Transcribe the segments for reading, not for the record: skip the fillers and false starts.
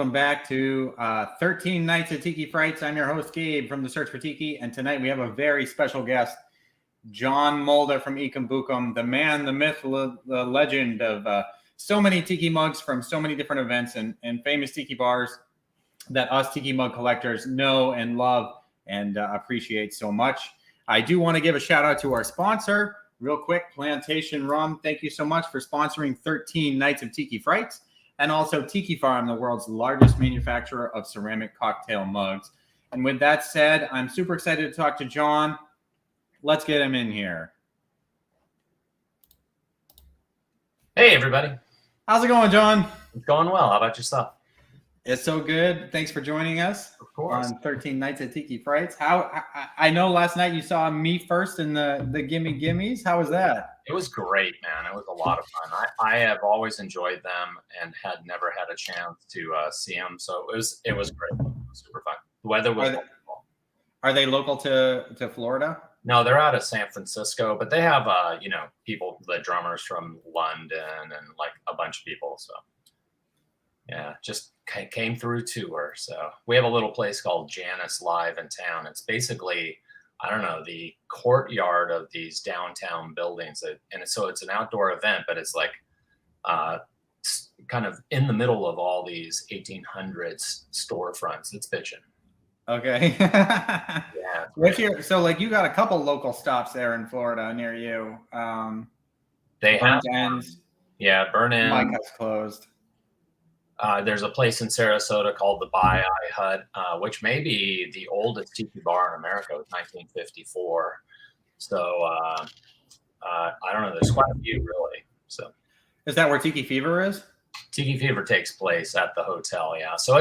welcome back to 13 Nights of Tiki Frights. I'm your host, Gabe, from The Search for Tiki, and tonight we have a very special guest, John Mulder from Eekum Bookum, the man, the myth, the legend of so many tiki mugs from so many different events and famous tiki bars that us tiki mug collectors know and love and appreciate so much. I do want to give a shout out to our sponsor, real quick, Plantation Rum. Thank you so much for sponsoring 13 Nights of Tiki Frights. And also Tiki Farm, the world's largest manufacturer of ceramic cocktail mugs. And with that said, I'm super excited to talk to John. Let's get him in here. Hey, everybody. How's it going, John? It's going well. How about yourself? It's so good. Thanks for joining us on 13 Nights at Tiki Frights. I know last night you saw me first in the Gimme Gimmes. How was that? It was great, man. It was a lot of fun. I have always enjoyed them and had never had a chance to see them. So it was great. It was super fun. The weather was wonderful. Are they local to Florida? No, they're out of San Francisco, but they have people, the drummers from London and like a bunch of people. So yeah, just came through tour. So we have a little place called Janice Live in town. It's basically, I don't know, the courtyard of these downtown buildings. So it's an outdoor event, but it's like kind of in the middle of all these 1800s storefronts. It's bitching. Okay. Yeah. So like you got a couple local stops there in Florida near you. They have ends. Yeah, Burn In. Mike has closed. There's a place in Sarasota called the Bai Ai Hut, which may be the oldest tiki bar in America. It was 1954. So I don't know. There's quite a few, really. So is that where Tiki Fever is? Tiki Fever takes place at the hotel. Yeah. So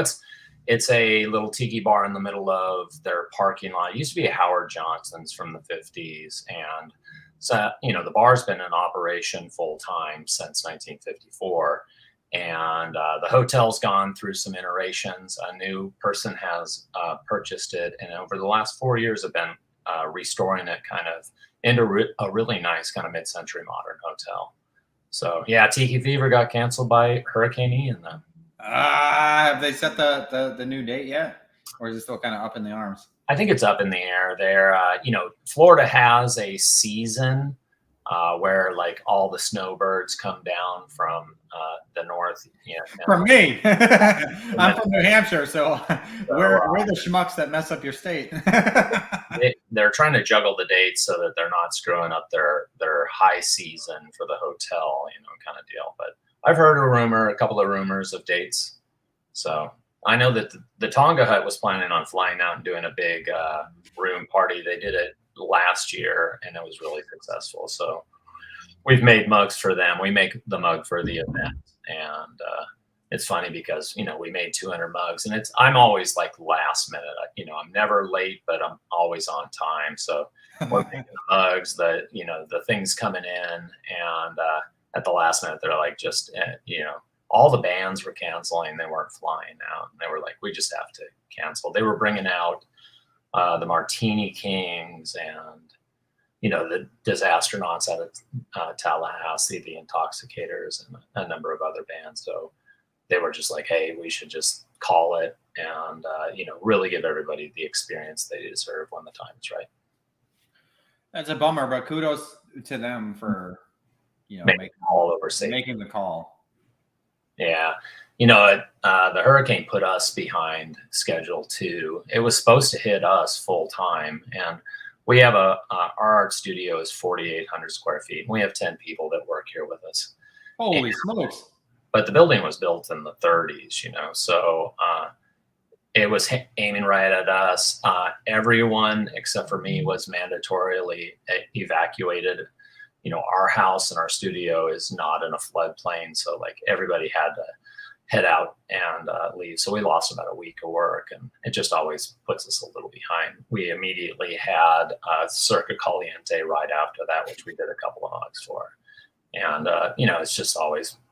it's a little tiki bar in the middle of their parking lot. It used to be a Howard Johnson's from the 50s, and so the bar's been in operation full time since 1954. And the hotel's gone through some iterations. A new person has purchased it, and over the last 4 years have been restoring it kind of into a really nice kind of mid-century modern hotel. So yeah, Tiki Fever got canceled by Hurricane Ian though. Have they set the new date yet, or is it still kind of up in the arms? I think it's up in the air there. Florida has a season where like all the snowbirds come down from the north. From me, I'm from New Hampshire, so we're the schmucks that mess up your state. They're trying to juggle the dates so that they're not screwing up their high season for the hotel, kind of deal. But I've heard a couple of rumors of dates. So I know that the Tonga Hut was planning on flying out and doing a big room party. They did it last year and it was really successful. So we've made mugs for them. We make the mug for the event, and it's funny because we made 200 mugs, and I'm always like last minute. I'm never late, but I'm always on time. So we're making the mugs, the things coming in, and at the last minute they're like, just all the bands were canceling. They weren't flying out, and they were like, we just have to cancel. They were bringing out the Martini Kings and the Disastronauts out of Tallahassee, the Intoxicators, and a number of other bands. So they were just like, hey, we should just call it and really give everybody the experience they deserve when the time is right. That's a bummer, but kudos to them for making the call. Yeah. The hurricane put us behind schedule too. It was supposed to hit us full time, and we have our art studio is 4,800 square feet. And we have 10 people that work here with us. Holy smokes. But the building was built in the 30s, so it was aiming right at us. Everyone except for me was mandatorily evacuated. Our house and our studio is not in a floodplain. So like everybody had to head out and leave. So we lost about a week of work, and it just always puts us a little behind. We immediately had Circa Caliente right after that, which we did a couple of mugs for. And,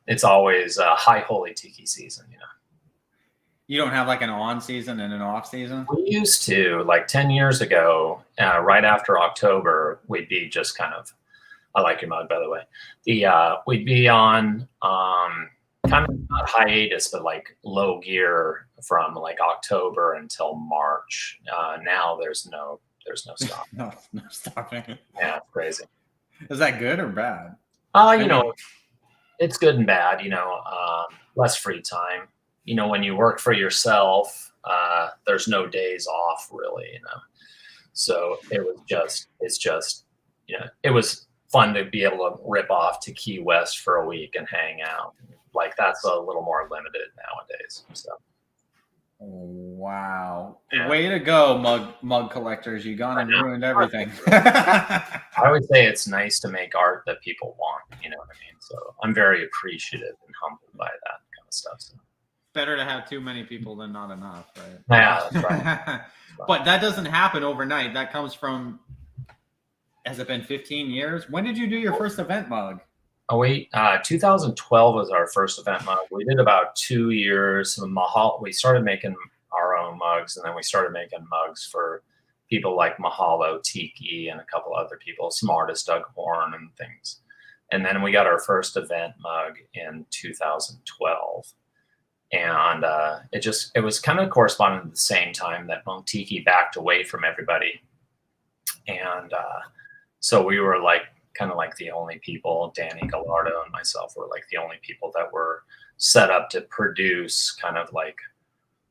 it's always high holy tiki season, You don't have like an on season and an off season? We used to, like 10 years ago, right after October, we'd be just kind of, I like your mug, by the way. We'd be on kind kind of not hiatus, but like low gear from like October until March. Now there's no stop. No stopping. Yeah, it's crazy. Is that good or bad? You know, it's good and bad. You know, less free time. You know, when you work for yourself, there's no days off really. You know, so it's just, you know, it was fun to be able to rip off to Key West for a week and hang out. Like that's a little more limited nowadays. So. Wow. Yeah. Way to go, mug collectors. You gone and ruined everything. I would say it's nice to make art that people want, you know what I mean? So I'm very appreciative and humbled by that kind of stuff. So. Better to have too many people than not enough, right? Yeah, that's right. But that doesn't happen overnight. That comes from, has it been 15 years? When did you do your first event mug? Oh, wait, 2012 was our first event mug. We did about 2 years. We started making our own mugs, and then we started making mugs for people like Mahalo, Tiki, and a couple other people, some artists, Doug Horn and things. And then we got our first event mug in 2012. And it was kind of corresponding at the same time that Monk Tiki backed away from everybody. And so we were like, kind of like the only people, Danny Gallardo and myself were like the only people that were set up to produce kind of like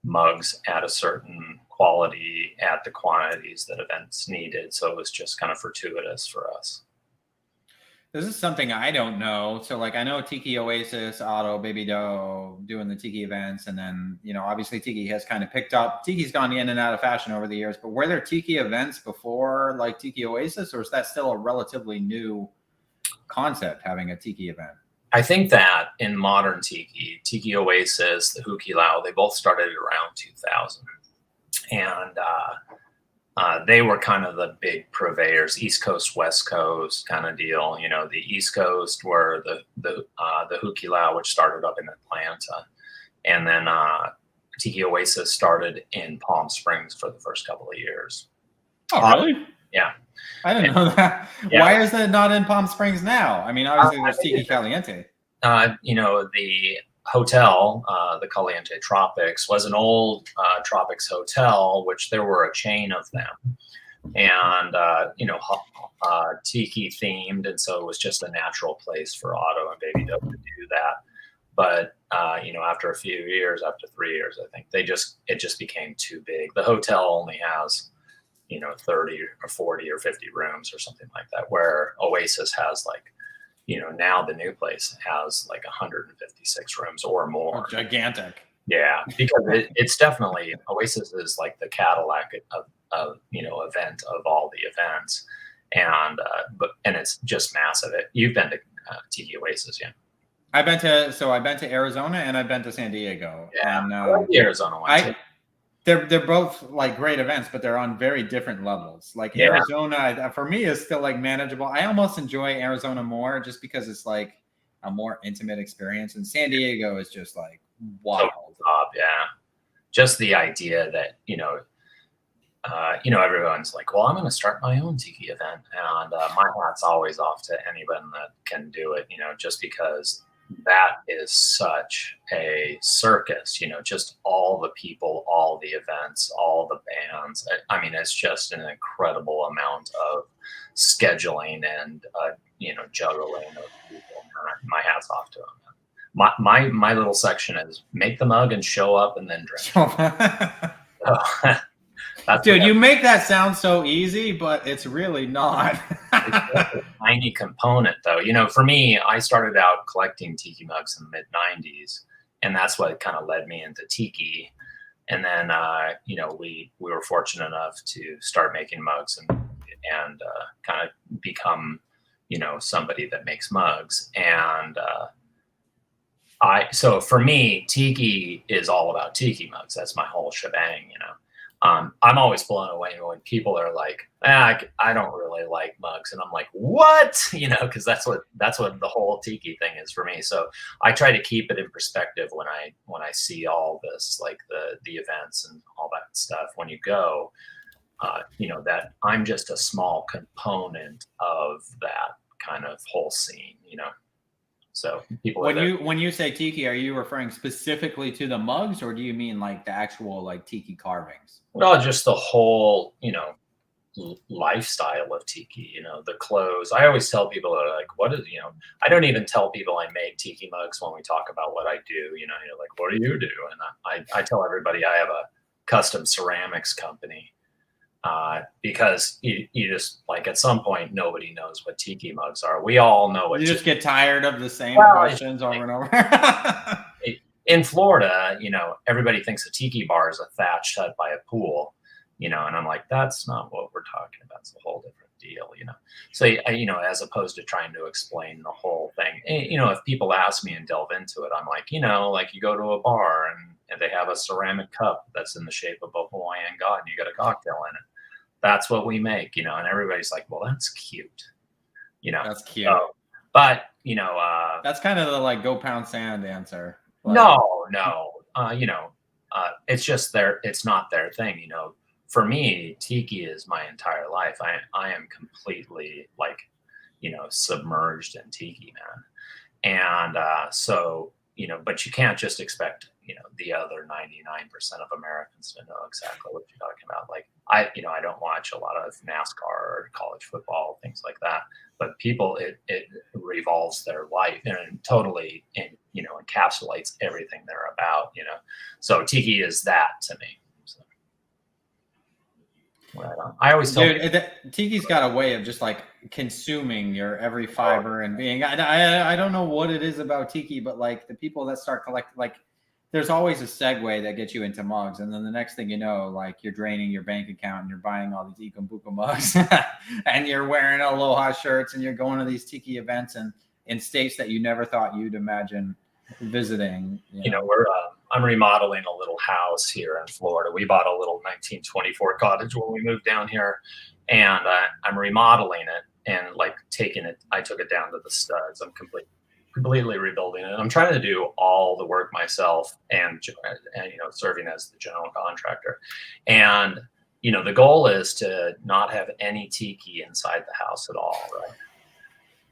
mugs at a certain quality at the quantities that events needed. So it was just kind of fortuitous for us. This is something I don't know. So like I know Tiki Oasis, Otto, Baby Doe doing the Tiki events. And then, you know, obviously Tiki has kind of picked up. Tiki's gone in and out of fashion over the years, but were there Tiki events before like Tiki Oasis, or is that still a relatively new concept, having a Tiki event? I think that in modern Tiki, Tiki Oasis, the Hukilau, they both started around 2000. And they were kind of the big purveyors, East Coast, West Coast kind of deal. You know, the East Coast were the Hukilau, which started up in Atlanta, and then Tiki Oasis started in Palm Springs for the first couple of years. Oh, really? Yeah, I didn't know that. Yeah. Why is it not in Palm Springs now? I mean, obviously there's Tiki Caliente. You know, the hotel, the Caliente Tropics, was an old Tropics hotel, which there were a chain of them, and you know, Tiki themed, and so it was just a natural place for Otto and Baby Doe to do that. But you know, after a few years, after 3 years, I think it just became too big. The hotel only has, you know, 30 or 40 or 50 rooms or something like that, where Oasis has like, you know, now the new place has like 156 rooms or more. Oh, gigantic. Yeah, because it's definitely, Oasis is like the Cadillac of you know, event of all the events, and it's just massive. You've been to Tiki Oasis, yeah? I've been to Arizona and I've been to San Diego. Yeah, and, I like the Arizona one too. They're both like great events, but they're on very different levels. Like Arizona, for me, is still like manageable. I almost enjoy Arizona more just because it's like a more intimate experience. And San Diego is just like wild. Yeah, just the idea that, you know, everyone's like, well, I'm going to start my own Tiki event, and my hat's always off to anyone that can do it. You know, just because that is such a circus, you know, just all the people, all the events, all the bands. I mean, it's just an incredible amount of scheduling and, you know, juggling of people. My hat's off to them. My little section is make the mug and show up and then drink. Dude, you make that sound so easy, but it's really not. It's a tiny component, though. You know, for me, I started out collecting Tiki mugs in the mid-90s, and that's what kind of led me into Tiki. And then, you know, we were fortunate enough to start making mugs and kind of become, you know, somebody that makes mugs. And so for me, Tiki is all about Tiki mugs. That's my whole shebang, you know. I'm always blown away when people are like, I don't really like mugs. And I'm like, what? You know, because that's what the whole Tiki thing is for me. So I try to keep it in perspective when I see all this, like the events and all that stuff. When you go, you know, that I'm just a small component of that kind of whole scene, you know. So people when you say tiki, are you referring specifically to the mugs, or do you mean like the actual like tiki carvings? well, just the whole, lifestyle of tiki, the clothes. I always tell people that, like, what is, I don't even tell people I made tiki mugs when we talk about what I do, you're like, what do you do? And I tell everybody I have a custom ceramics company, because you just, like, at some point, nobody knows what tiki mugs are. We all know what You just get tired of the same questions over and over. In Florida, everybody thinks a tiki bar is a thatched hut by a pool, and I'm like, that's not what we're talking about. It's a whole different deal, So, as opposed to trying to explain the whole thing, if people ask me and delve into it, I'm like, like, you go to a bar and they have a ceramic cup that's in the shape of a Hawaiian god and you got a cocktail in it. That's what we make, and everybody's like, well, that's cute, That's cute. But, that's kind of the like go pound sand answer. Like, no. It's just it's not their thing. For me, tiki is my entire life. I am completely, like, submerged in tiki, man. And so, but you can't just expect, the other 99% of Americans to know exactly what you're talking about. Like, I don't watch a lot of NASCAR or college football, things like that. But people, it revolves their life and totally, encapsulates everything they're about, So tiki is that to me. So, I always tell tiki's got a way of just like consuming your every fiber and being. I don't know what it is about tiki, but like the people that start collecting, like, there's always a segue that gets you into mugs, and then the next thing you know, like, you're draining your bank account and you're buying all these Eekum Bookum mugs, and you're wearing aloha shirts and you're going to these tiki events and in states that you never thought you'd imagine visiting. I'm remodeling a little house here in Florida. We bought a little 1924 cottage when we moved down here, and I'm remodeling it and, like, I took it down to the studs. I'm completely rebuilding it. I'm trying to do all the work myself and serving as the general contractor. And, the goal is to not have any tiki inside the house at all, right?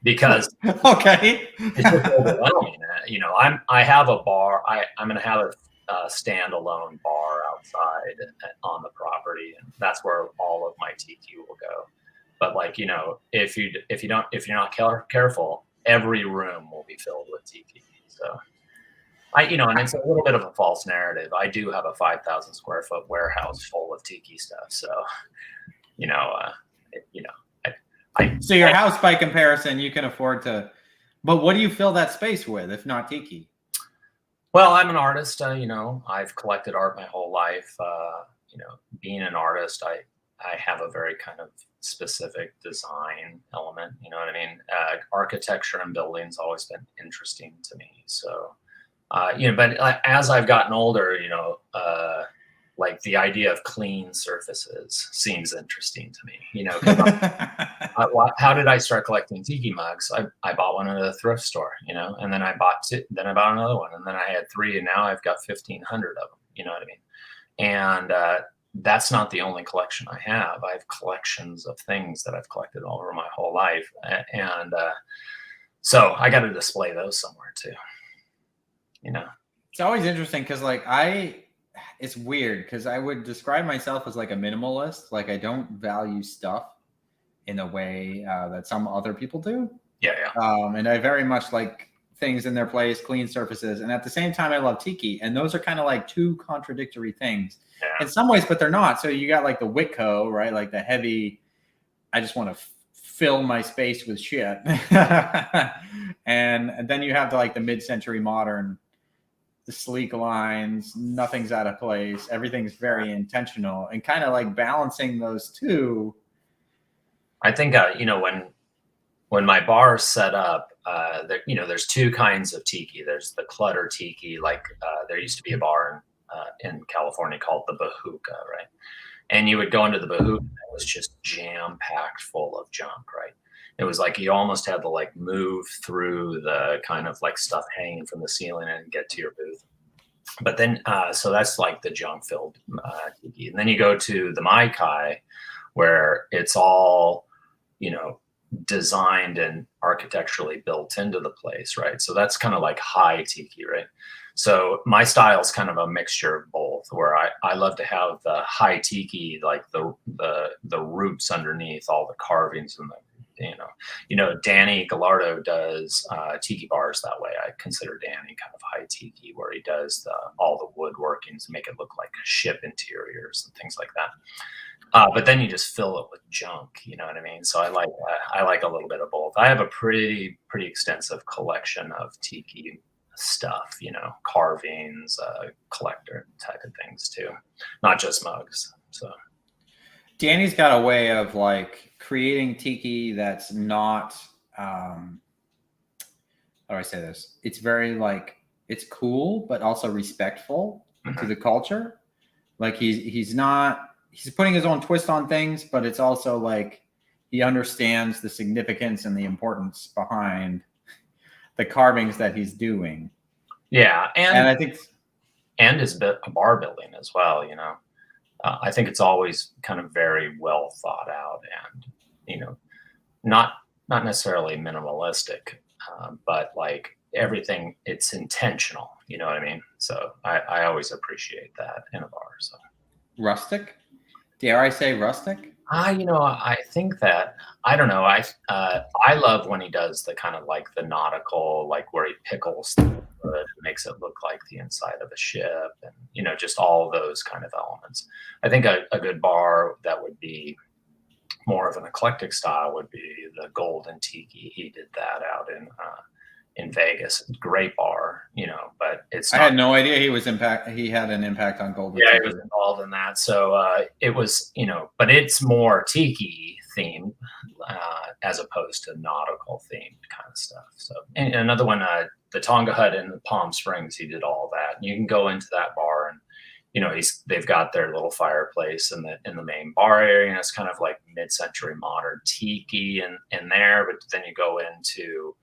Because okay, it's just overwhelming. I have a bar. I'm going to have a standalone bar outside on the property, and that's where all of my tiki will go. But, like, if you're not careful, every room will be filled with tiki. So and it's a little bit of a false narrative. I do have a 5,000 square foot warehouse full of tiki stuff. So, so your house, by comparison, you can afford to, but what do you fill that space with if not tiki? Well, I'm an artist. I've collected art my whole life. Being an artist, I have a very kind of specific design element. You know what I mean? Architecture and buildings always been interesting to me. So, but as I've gotten older, like, the idea of clean surfaces seems interesting to me. How did I start collecting tiki mugs? I bought one at a thrift store, and then I bought two, then I bought another one, and then I had three, and now I've got 1,500 of them. You know what I mean? And that's not the only collection I have. I have collections of things that I've collected all over my whole life. And so I got to display those somewhere too. It's always interesting because, like, it's weird because I would describe myself as like a minimalist. Like, I don't value stuff in a way that some other people do. Yeah. And I very much like things in their place, clean surfaces. And at the same time, I love tiki. And those are kind of like two contradictory things in some ways, but they're not. So you got like the Whitco, right? Like the heavy, I just want to fill my space with shit. and then you have the mid-century modern, the sleek lines, nothing's out of place. Everything's very intentional, and kind of like balancing those two. I think, when my bar is set up, there's two kinds of tiki. There's the clutter tiki, like there used to be a bar in California called the Bahuka, right? And you would go into the Bahuka, and it was just jam-packed full of junk, right? It was like you almost had to, like, move through the kind of, like, stuff hanging from the ceiling and get to your booth. But then, so that's like the junk-filled tiki. And then you go to the Mai Kai, where it's all, designed and architecturally built into the place, right? So that's kind of like high tiki, right? So my style is kind of a mixture of both, where I love to have the high tiki, like the roots underneath all the carvings and the Danny Gallardo does tiki bars that way. I consider Danny kind of high tiki, where he does all the woodworkings and make it look like ship interiors and things like that. But then you just fill it with junk, you know what I mean? So I like a little bit of both. I have a pretty extensive collection of tiki stuff, carvings, collector type of things too, not just mugs. So Danny's got a way of like creating tiki that's not how do I say this? It's very like, it's cool, but also respectful to the culture. Like he's putting his own twist on things, but it's also like he understands the significance and the importance behind the carvings that he's doing. Yeah, and I think his bar building as well. I think it's always kind of very well thought out and not necessarily minimalistic, but like everything, it's intentional. You know what I mean? So I always appreciate that in a bar. So rustic. Dare I say rustic? I think that, I don't know. I love when he does the kind of like the nautical, like where he pickles the wood, makes it look like the inside of a ship, and just all those kind of elements. I think a good bar that would be more of an eclectic style would be the Golden Tiki. He did that out in Vegas. Great bar, but it's not, I had no idea he had an impact on Golden Tiki. He was involved in that. So it was, but it's more tiki themed as opposed to nautical themed kind of stuff. So, and another one, the Tonga Hut in Palm Springs, he did all that. And you can go into that bar and they've got their little fireplace in the main bar area, and it's kind of like mid-century modern tiki in there. But then you go into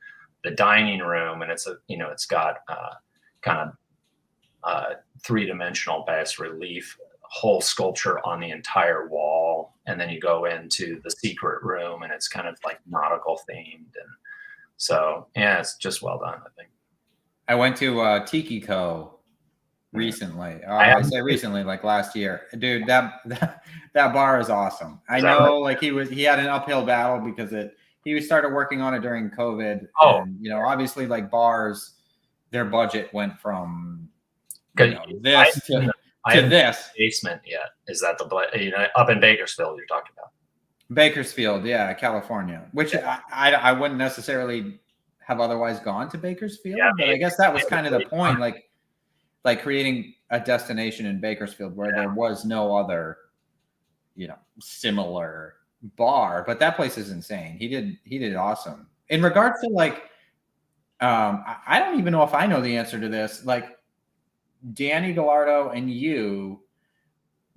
the dining room, and it's got kind of three-dimensional bas relief, whole sculpture on the entire wall, and then you go into the secret room, and it's kind of like nautical themed, and so yeah, it's just well done. I think I went to Tiki Co recently. I say recently, like last year, dude. That bar is awesome. I know, like he had an uphill battle because he started working on it during COVID. Oh, and obviously, like bars, their budget went from this to this basement yet. Is that up in Bakersfield you're talking about? Bakersfield, yeah, California. Which I wouldn't necessarily have otherwise gone to Bakersfield, but I guess that was kind of the point, like creating a destination in Bakersfield where there was no other, similar bar. But that place is insane. He did awesome. In regards to like, I don't even know if I know the answer to this. Like, Danny Gallardo and you,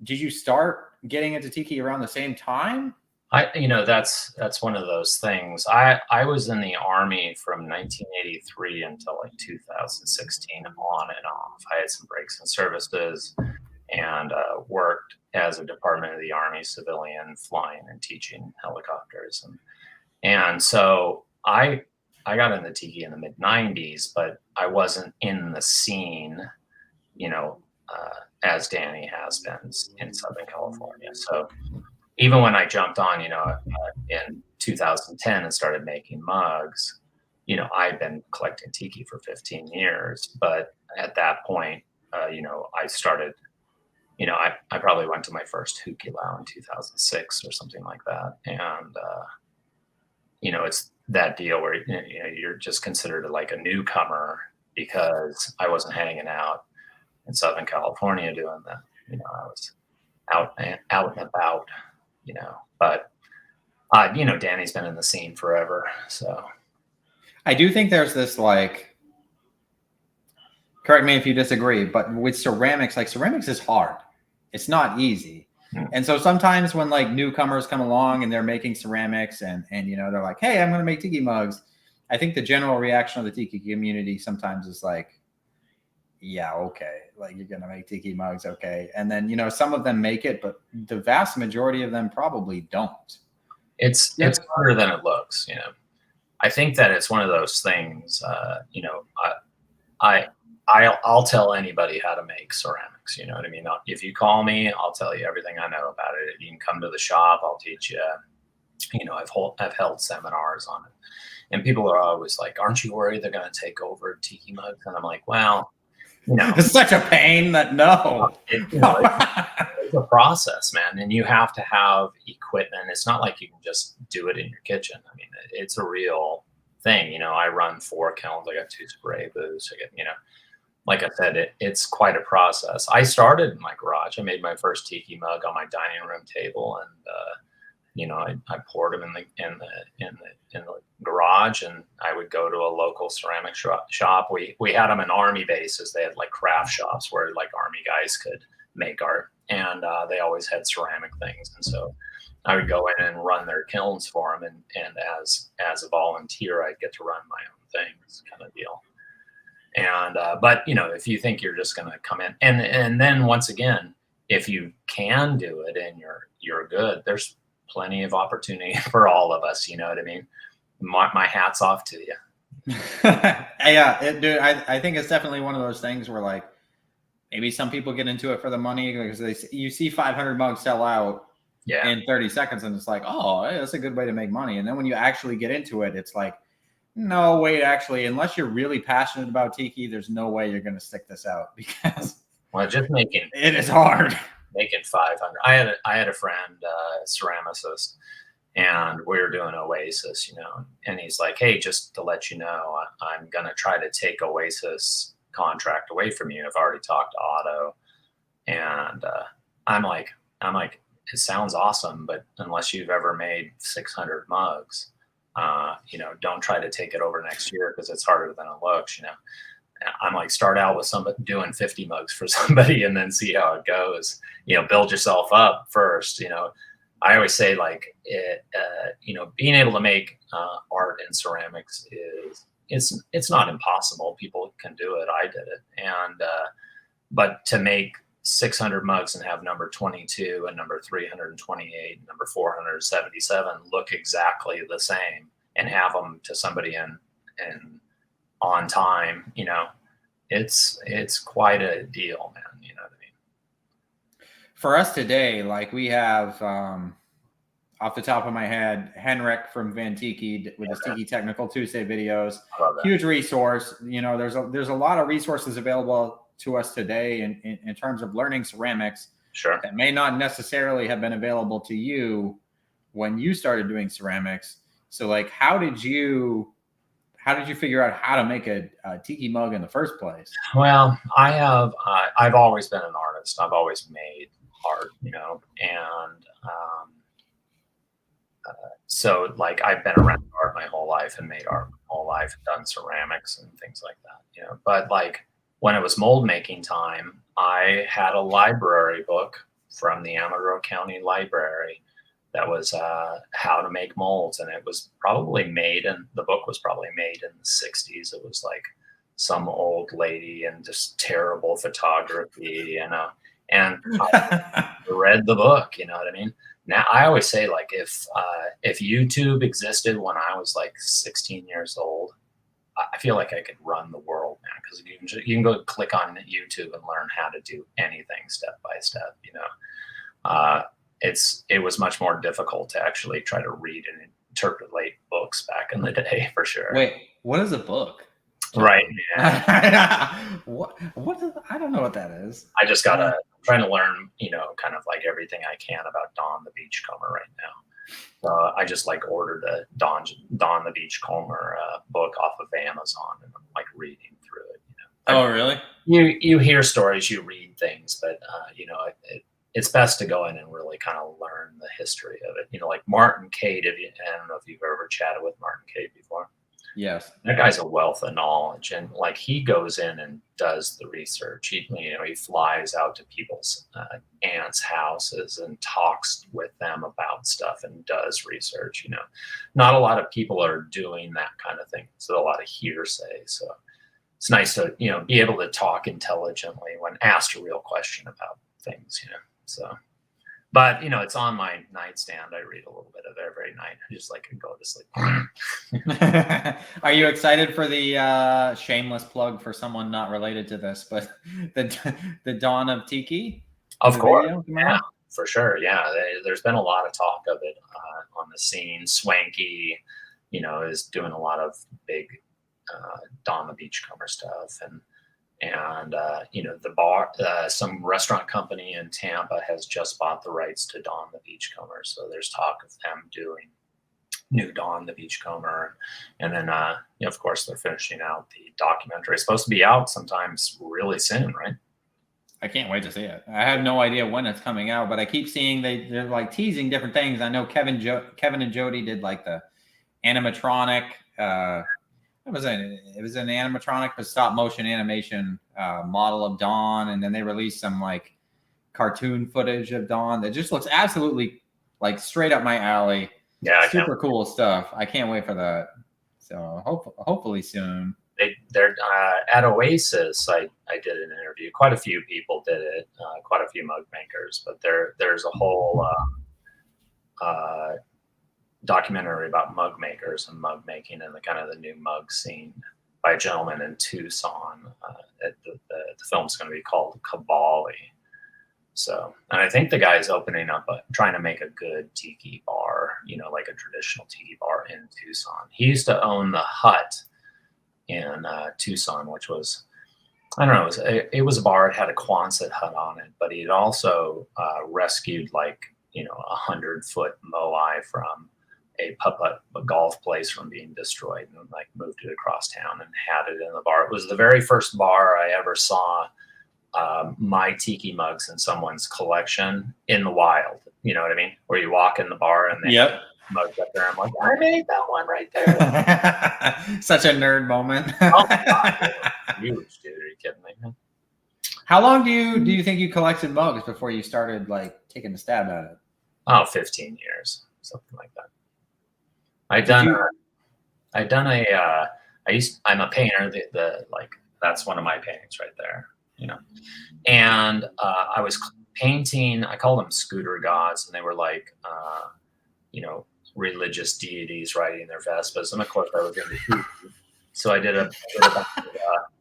did you start getting into tiki around the same time? That's one of those things. I was in the Army from 1983 until like 2016, on and off. I had some breaks in services and worked as a Department of the Army civilian, flying and teaching helicopters, and so I got into tiki in the mid 90s, but I wasn't in the scene, as Danny has been in Southern California. So even when I jumped on, in 2010 and started making mugs, I've been collecting tiki for 15 years. But at that point, I started, I probably went to my first Hukilau in 2006 or something like that. And, it's that deal where, you're just considered like a newcomer because I wasn't hanging out in Southern California doing that. I was out and about. But Danny's been in the scene forever. So I do think there's this, like, correct me if you disagree, but with ceramics, like ceramics is hard. It's not easy. And so sometimes when like newcomers come along and they're making ceramics and they're like, hey, I'm going to make tiki mugs. I think the general reaction of the tiki community sometimes is like, yeah, okay, like you're gonna make tiki mugs, okay, and then some of them make it, but the vast majority of them probably don't. It's harder than it looks. I think that it's one of those things. I'll tell anybody how to make ceramics. You know what I mean? If you call me, I'll tell you everything I know about it. You can come to the shop. I'll teach you. I've held seminars on it, and people are always like, "Aren't you worried they're going to take over tiki mugs?" And I'm like, "Well, it's such a pain that no." It's a process, man, and you have to have equipment. It's not like you can just do it in your kitchen. I mean, it's a real thing. I run 4 kilns. I got 2 spray booths. I get, like I said, it's quite a process. I started in my garage. I made my first tiki mug on my dining room table, and I poured them in the garage, and I would go to a local ceramic shop. We had them in army bases. They had like craft shops where like army guys could make art, and they always had ceramic things. And so I would go in and run their kilns for them, and as a volunteer, I'd get to run my own things, kind of deal. And but if you think you're just going to come in, and then once again, if you can do it and you're good, there's plenty of opportunity for all of us. You know what I mean? My hat's off to you. Yeah, dude, I think it's definitely one of those things where like maybe some people get into it for the money because you see 500 mugs sell out in 30 seconds, and it's like, oh, hey, that's a good way to make money. And then when you actually get into it, it's like, no, wait, actually, unless you're really passionate about tiki, there's no way you're going to stick this out because just making it is hard. Making 500. I had a friend, ceramicist, and we were doing Oasis, and he's like, "Hey, just to let you know, I'm gonna try to take Oasis contract away from you. I've already talked to Otto." And I'm like, it sounds awesome, but unless you've ever made 600 mugs, don't try to take it over next year because it's harder than it looks. I'm like, start out with somebody doing 50 mugs for somebody and then see how it goes. Build yourself up first. I always say like being able to make art in ceramics it's not impossible. People can do it. I did it. And but to make 600 mugs and have number 22 and number 328 and number 477 look exactly the same and have them to somebody in on time, it's quite a deal, man. You know what I mean? For us today, like we have, off the top of my head, Henrik from Van Tiki with his Tiki Technical Tuesday videos, huge resource. There's a lot of resources available to us today in terms of learning ceramics. Sure. That may not necessarily have been available to you when you started doing ceramics. So like, how did you figure out how to make a tiki mug in the first place? Well, I've always been an artist. I've always made art, and so like I've been around art my whole life and made art my whole life, done ceramics and things like that, But like when it was mold making time, I had a library book from the Amador County Library that was how to make molds, and it was probably made, and the book was probably made in the 60s. It was like some old lady and just terrible photography, and I read the book, you know what I mean? Now I always say, like, if YouTube existed when I was like 16 years old, I feel like I could run the world, man, because you can go click on YouTube and learn how to do anything step by step, It was much more difficult to actually try to read and interpolate books back in the day, for sure. Wait, what is a book? Right. Yeah. What I don't know what that is. I just I'm trying to learn, kind of like everything I can about Don the Beachcomber right now. I just like ordered a Don the Beachcomber book off of Amazon, and I'm like reading through it. Oh, really? You hear stories, you read things, but it's best to go in and really kind of learn the history of it. Like Martin Cade, I don't know if you've ever chatted with Martin Cade before. Yes. That guy's a wealth of knowledge, and like he goes in and does the research. He flies out to people's aunts' houses and talks with them about stuff and does research. Not a lot of people are doing that kind of thing. So a lot of hearsay. So it's nice to be able to talk intelligently when asked a real question about things. So But it's on my nightstand. I read a little bit of it every night. I just like go to sleep. Are you excited for the shameless plug for someone not related to this, but the Dawn of Tiki? Of course, yeah, for sure. Yeah, there's been a lot of talk of it on the scene. Swanky, is doing a lot of big Dawn the Beachcomber stuff, and the bar, some restaurant company in Tampa has just bought the rights to Dawn the Beachcomber. So there's talk of them doing new Dawn the Beachcomber. And then, of course, they're finishing out the documentary. It's supposed to be out sometimes really soon, right? I can't wait to see it. I have no idea when it's coming out, but I keep seeing they're like teasing different things. I know Kevin and Jody did like the animatronic, it was an animatronic but stop motion animation model of Dawn, and then they released some like cartoon footage of Dawn that just looks absolutely like straight up my alley. Yeah, super cool stuff. I can't wait for that. So hopefully soon. They're at Oasis. I did an interview. Quite a few people did it. Quite a few mug makers, but there's a whole documentary about mug makers and mug making and the kind of the new mug scene by a gentleman in Tucson. The film's going to be called Kabali. So, and I think the guy's opening up, trying to make a good tiki bar, like a traditional tiki bar in Tucson. He used to own the Hut in Tucson, which was, I don't know, it was a bar. It had a Quonset hut on it, but he'd also rescued like, 100-foot moai from a golf place from being destroyed, and like moved it across town and had it in the bar. It was the very first bar I ever saw my tiki mugs in someone's collection in the wild. You know what I mean? Where you walk in the bar and they have mugs up there. I'm like, I made that one right there. Such a nerd moment. Oh my God, huge, dude. Are you kidding me, man? How long do you think you collected mugs before you started like taking a stab at it? Oh, 15 years, something like that. I'm a painter. That's one of my paintings right there, and I was painting, I call them scooter gods, and they were like, religious deities riding their Vespas. And of course I was into Hukilau. So I did a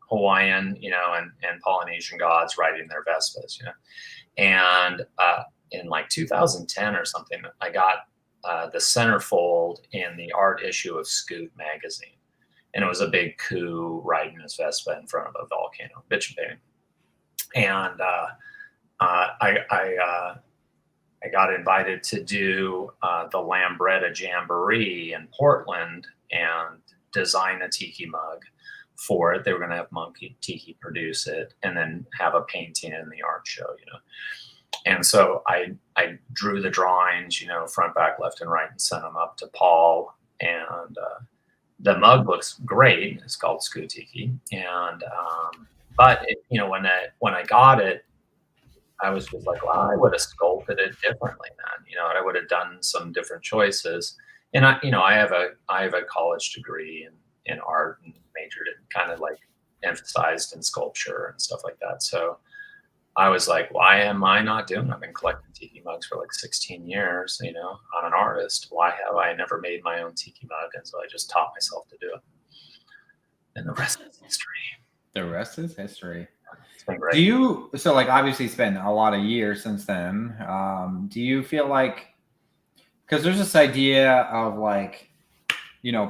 Hawaiian, and Polynesian gods riding their Vespas, and in like 2010 or something, I got the centerfold in the art issue of Scoot magazine. And it was a big coup riding his Vespa in front of a volcano, bitch painting. And I got invited to do the Lambretta Jamboree in Portland and design a tiki mug for it. They were going to have Monkey Tiki produce it and then have a painting in the art show, And so I drew the drawings, front, back, left, and right, and sent them up to Paul. And the mug looks great. It's called Scoot Tiki. And but when I got it, I was just like, well, I would have sculpted it differently, man. I would have done some different choices. And I have a college degree in art and majored in kind of like emphasized in sculpture and stuff like that. So I was like, why am I not doing it? I've been collecting tiki mugs for like 16 years, I'm an artist. Why have I never made my own tiki mug? And so I just taught myself to do it. And the rest is history. The rest is history. It's been great. So like obviously it's been a lot of years since then. Do you feel like, because there's this idea of like,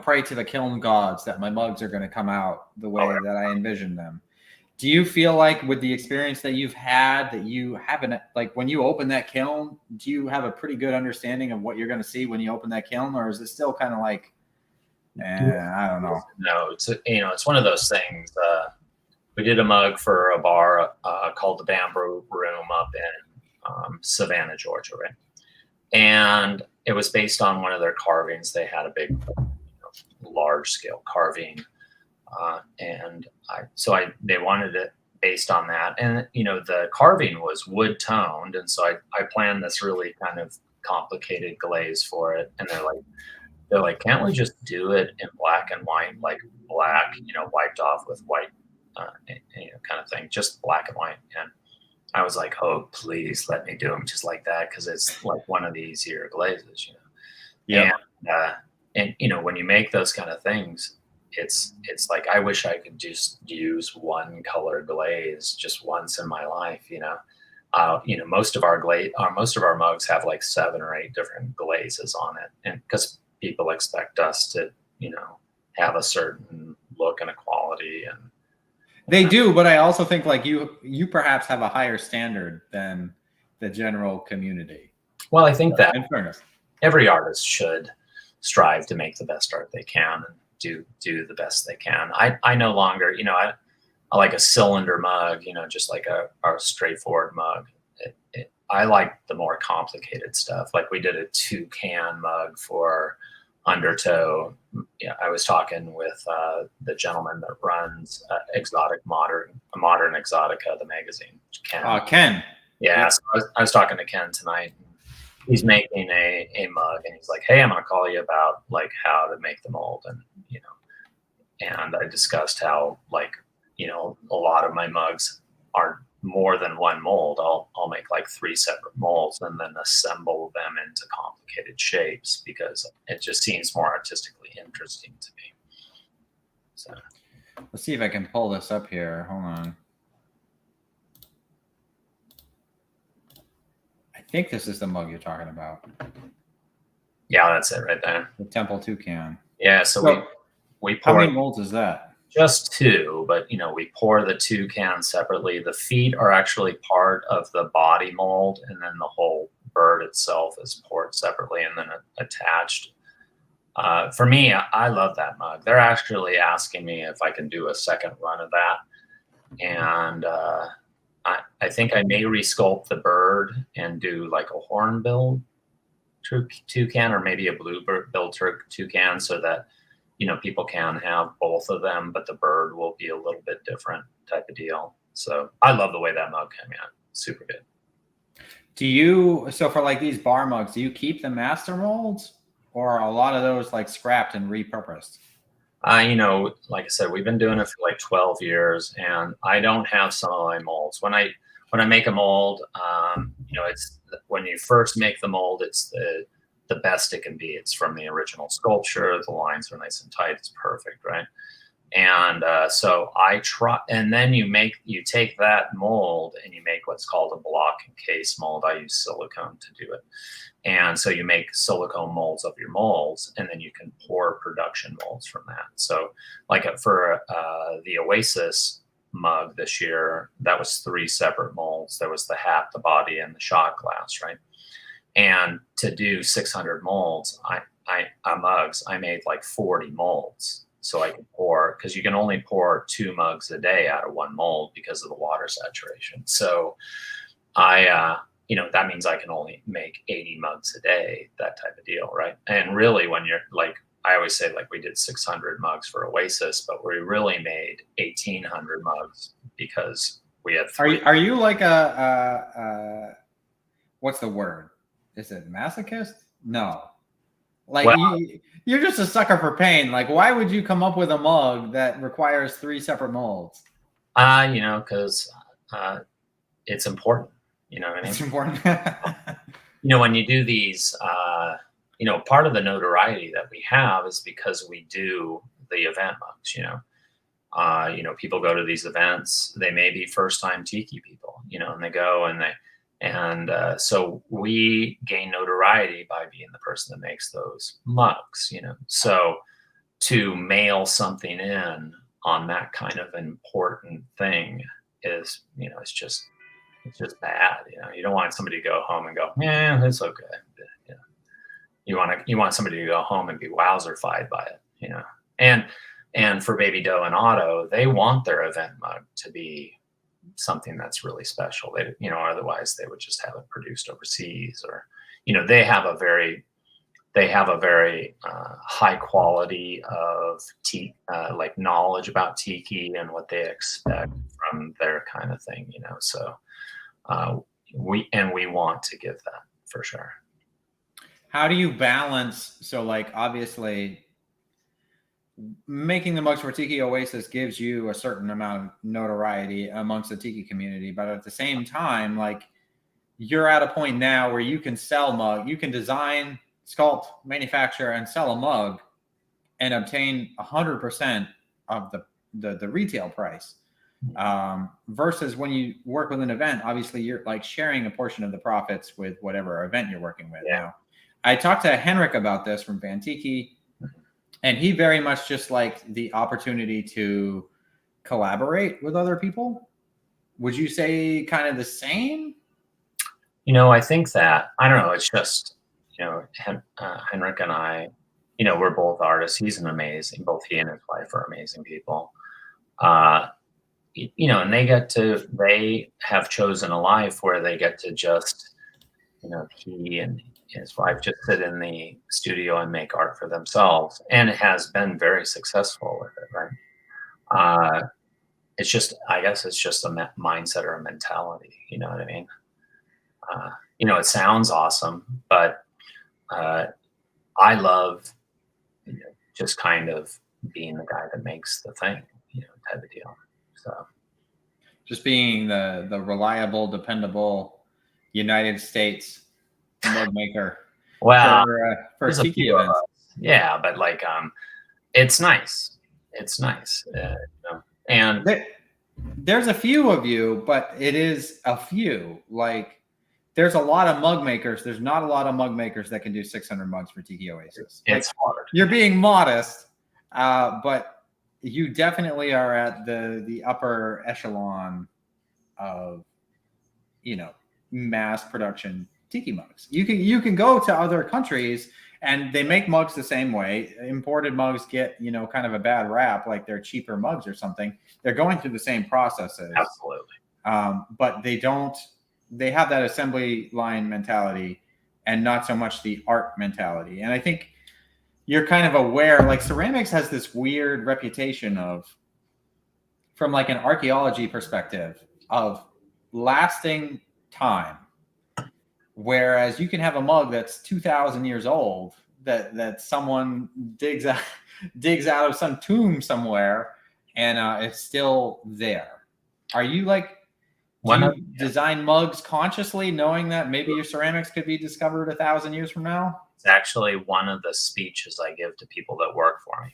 pray to the kiln gods that my mugs are going to come out the way that I envision them. Do you feel like with the experience that you've had that you haven't, like when you open that kiln, do you have a pretty good understanding of what you're going to see when you open that kiln, or is it still kind of like, I don't know? No, it's one of those things. We did a mug for a bar called the Bamboo Room up in Savannah, Georgia, right? And it was based on one of their carvings. They had a big, large scale carving. They wanted it based on that. And, the carving was wood toned. And so I planned this really kind of complicated glaze for it. And they're like, can't we just do it in black and white, like black, wiped off with white, kind of thing, just black and white. And I was like, oh, please let me do them just like that, because it's like one of the easier glazes, you know. Yep. And you know, when you make those kind of things, it's like I wish I could just use one color glaze just once in my life, you know. You know, most of our most of our mugs have like 7 or 8 different glazes on it, and because people expect us to, you know, have a certain look and a quality, and They do, but I also think like you perhaps have a higher standard than the general community. well, I think that In fairness. every artist should strive to make the best art they can and do the best they can. I no longer, you know, I like a cylinder mug, you know, just like a straightforward mug. I like the more complicated stuff. Like we did a toucan mug for UnderTow. Yeah, I was talking with the gentleman that runs Modern Exotica, the magazine, Ken. Ken. Yeah, Yep. so I was talking to Ken tonight. He's making a mug, and he's like, "Hey, I'm going to call you about like how to make the mold," and you know, and I discussed how, like, you know, a lot of my mugs aren't more than one mold. I'll make like 3 separate molds and then assemble them into complicated shapes because it just seems more artistically interesting to me. So let's see if I can pull this up here. Hold on. I think this is the mug you're talking about. yeah, that's it right there. The Temple Toucan. Yeah, so we pour. How many molds is that? Just 2, but you know, we pour the toucan separately. The feet are actually part of the body mold, and then the whole bird itself is poured separately and then attached. For me, I love that mug. They're actually asking me if I can do a second run of that, and I think I may resculpt the bird and do like a hornbill toucan, or maybe a blue-billed toucan, so that, you know, people can have both of them, but the bird will be a little bit different type of deal. So I love the way that mug came out. Super good. Do you, so for like these bar mugs, do you keep the master molds, or are a lot of those like scrapped and repurposed? You know, like I said, we've been doing it for like 12 years, and I don't have some of my molds. When I make a mold, you know, it's when you first make the mold, it's the best it can be. It's from the original sculpture. The lines are nice and tight. It's perfect, right? And so I try, and then you take that mold and you make what's called a block and case mold. I use silicone to do it. And so you make silicone molds of your molds, and then you can pour production molds from that. So like for the Oasis mug this year, that was 3 separate molds. There was the hat, the body, and the shot glass, right? And to do 600 molds, mugs, I made like 40 molds. So I could pour, because you can only pour 2 mugs a day out of 1 mold because of the water saturation. So you know, that means I can only make 80 mugs a day, that type of deal, right? And really, when you're like, I always say like we did 600 mugs for Oasis, but we really made 1,800 mugs because we had 3. Are you like what's the word? Is it masochist? No. Like, well, you're just a sucker for pain. Like, why would you come up with a mug that requires 3 separate molds? You know, because it's important. You know what I mean? It's important. You know, when you do these, you know, part of the notoriety that we have is because we do the event mugs. You know, people go to these events. They may be first-time tiki people. You know, and they go and so we gain notoriety by being the person that makes those mugs, you know. So to mail something in on that kind of important thing is, you know, it's just bad. You know, you don't want somebody to go home and go, yeah, it's okay. You know, you want somebody to go home and be wowzerfied by it, you know. And for Baby Doe and Otto, they want their event mug to be something that's really special. They, you know, otherwise they would just have it produced overseas, or, you know, they have a very high quality of like knowledge about tiki and what they expect from their kind of thing, you know. So we want to give that for sure. How do you balance? So like, obviously, making the mugs for Tiki Oasis gives you a certain amount of notoriety amongst the Tiki community, but at the same time, like, you're at a point now where you can sell mug, you can design, sculpt, manufacture, and sell a mug and obtain 100% of the retail price. Versus when you work with an event, obviously you're like sharing a portion of the profits with whatever event you're working with. Now, I talked to Henrik about this from Van Tiki, and he very much just liked the opportunity to collaborate with other people. Would you say kind of the same? I think that, I don't know, it's just, Henrik and I, we're both artists. He's an amazing, both he and his wife are amazing people. And they have chosen a life where they get to just, he and his wife just sit in the studio and make art for themselves. And it has been very successful with it, right? It's just, I guess it's just a mindset or a mentality, you know what I mean? It sounds awesome, but I love just kind of being the guy that makes the thing, type of deal. So just being the reliable, dependable United States mug maker. Well, for Tiki events. Yeah, but like it's nice. It's nice. And there's a few of you, but it is a few. Like, there's a lot of mug makers. There's not a lot of mug makers that can do 600 mugs for Tiki Oasis. It's hard. You're being modest, but you definitely are at the upper echelon of, mass production Tiki mugs. You can go to other countries and they make mugs the same way. Imported mugs get, kind of a bad rap, like they're cheaper mugs or something. They're going through the same processes. Absolutely. But they have that assembly line mentality and not so much the art mentality. And I think you're kind of aware, like, ceramics has this weird reputation from like an archaeology perspective, of lasting time. Whereas you can have a mug that's 2,000 years old that someone digs out of some tomb somewhere, and it's still there. Are you like, design mugs consciously, knowing that maybe your ceramics could be discovered 1,000 years from now? It's actually one of the speeches I give to people that work for me.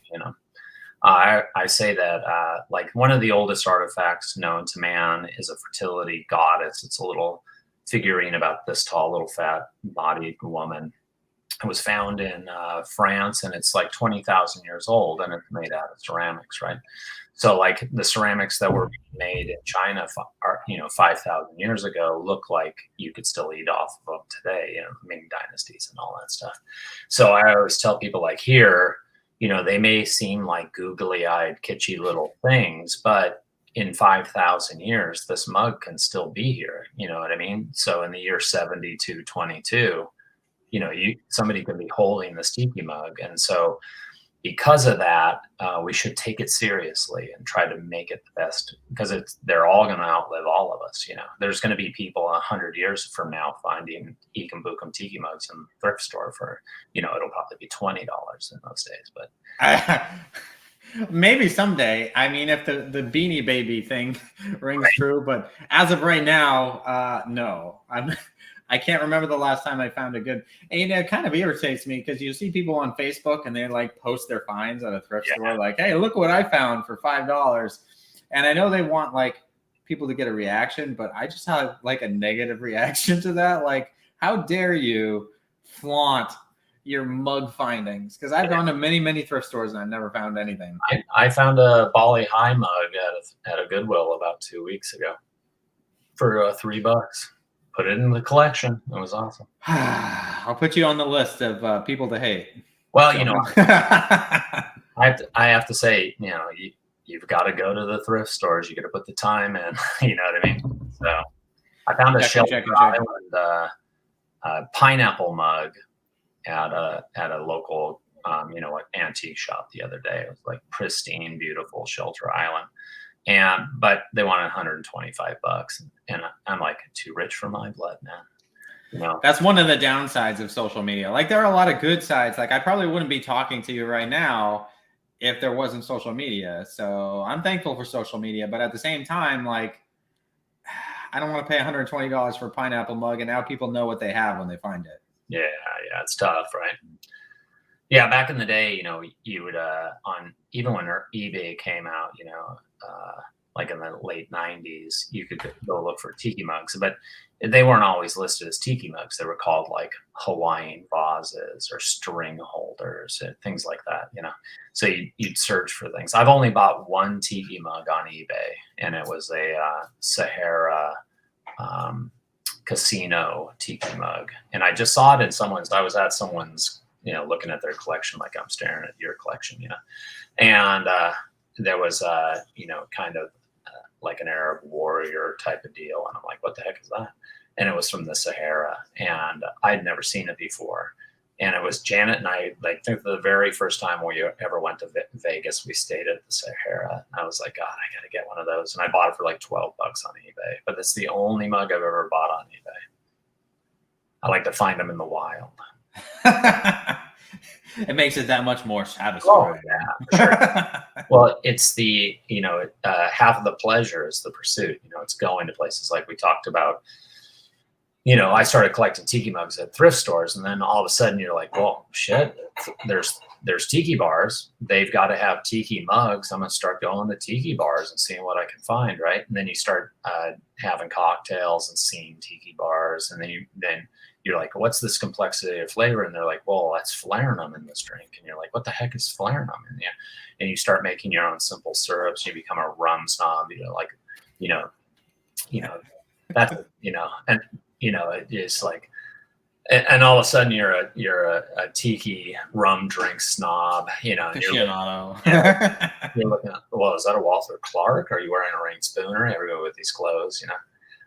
I say that like, one of the oldest artifacts known to man is a fertility goddess. It's a little figurine about this tall, little fat bodied woman. It was found in France, and it's like 20,000 years old, and it's made out of ceramics, right? So like, the ceramics that were made in China, 5,000 years ago, look like you could still eat off of them today, Ming dynasties and all that stuff. So I always tell people, like, here, they may seem like googly-eyed, kitschy little things, but in 5,000 years, this mug can still be here. You know what I mean? So in the year 7222, somebody could be holding this Tiki mug. And so because of that, we should take it seriously and try to make it the best, because they're all going to outlive all of us. There's going to be people 100 years from now finding Eekum Bookum Tiki mugs in the thrift store for, it'll probably be $20 in those days. But maybe someday. I mean, if the Beanie Baby thing rings true, but as of right now, no. I can't remember the last time I found a good. And it kind of irritates me, because you see people on Facebook and they like post their finds at a thrift store, like, "Hey, look what I found for $5." And I know they want like people to get a reaction, but I just have like a negative reaction to that. Like, how dare you flaunt your mug findings? Because I've gone to many thrift stores and I've never found anything. I found a Bali High mug at a Goodwill about 2 weeks ago for $3. Put it in the collection. It was awesome. I'll put you on the list of people to hate. Well, I have to say, you've got to go to the thrift stores. You got to put the time in. You know what I mean? So I found a Shelter Island pineapple mug at a local antique shop the other day. It was like pristine, beautiful Shelter Island. But they wanted $125, and I'm like, too rich for my blood, man. That's one of the downsides of social media. Like, there are a lot of good sides. Like, I probably wouldn't be talking to you right now if there wasn't social media. So I'm thankful for social media, but at the same time, like, I don't want to pay $120 for a pineapple mug, and now people know what they have when they find it. Yeah, it's tough, right? Yeah, back in the day, you would even when eBay came out, like in the late 90s, you could go look for tiki mugs, but they weren't always listed as tiki mugs. They were called like Hawaiian vases or string holders and things like that, So you'd search for things. I've only bought one tiki mug on eBay, and it was a Sahara casino tiki mug. And I just saw it in I was at someone's, looking at their collection, like I'm staring at your collection, and there was kind of like an Arab warrior type of deal. And I'm like, what the heck is that? And it was from the Sahara, and I'd never seen it before. And it was Janet and I, like, think the very first time we ever went to Vegas, we stayed at the Sahara. And I was like, God, I got to get one of those. And I bought it for like $12 on eBay, but it's the only mug I've ever bought on eBay. I like to find them in the wild. It makes it that much more satisfying. Oh, yeah, for sure. Well, it's the, half of the pleasure is the pursuit. It's going to places like we talked about. I started collecting tiki mugs at thrift stores, and then all of a sudden you're like, well, shit, there's tiki bars. They've got to have tiki mugs. I'm going to start going to tiki bars and seeing what I can find, right? And then you start having cocktails and seeing tiki bars, and then you're like, what's this complexity of flavor? And they're like, well, that's flarenum in this drink. And you're like, what the heck is flarenum in there? And you start making your own simple syrups. You become a rum snob, that's, and, it is like, and all of a sudden you're a tiki rum drink snob, you're looking at, well, is that a Walter Clark? Are you wearing a Rain Spooner? Everybody with these clothes,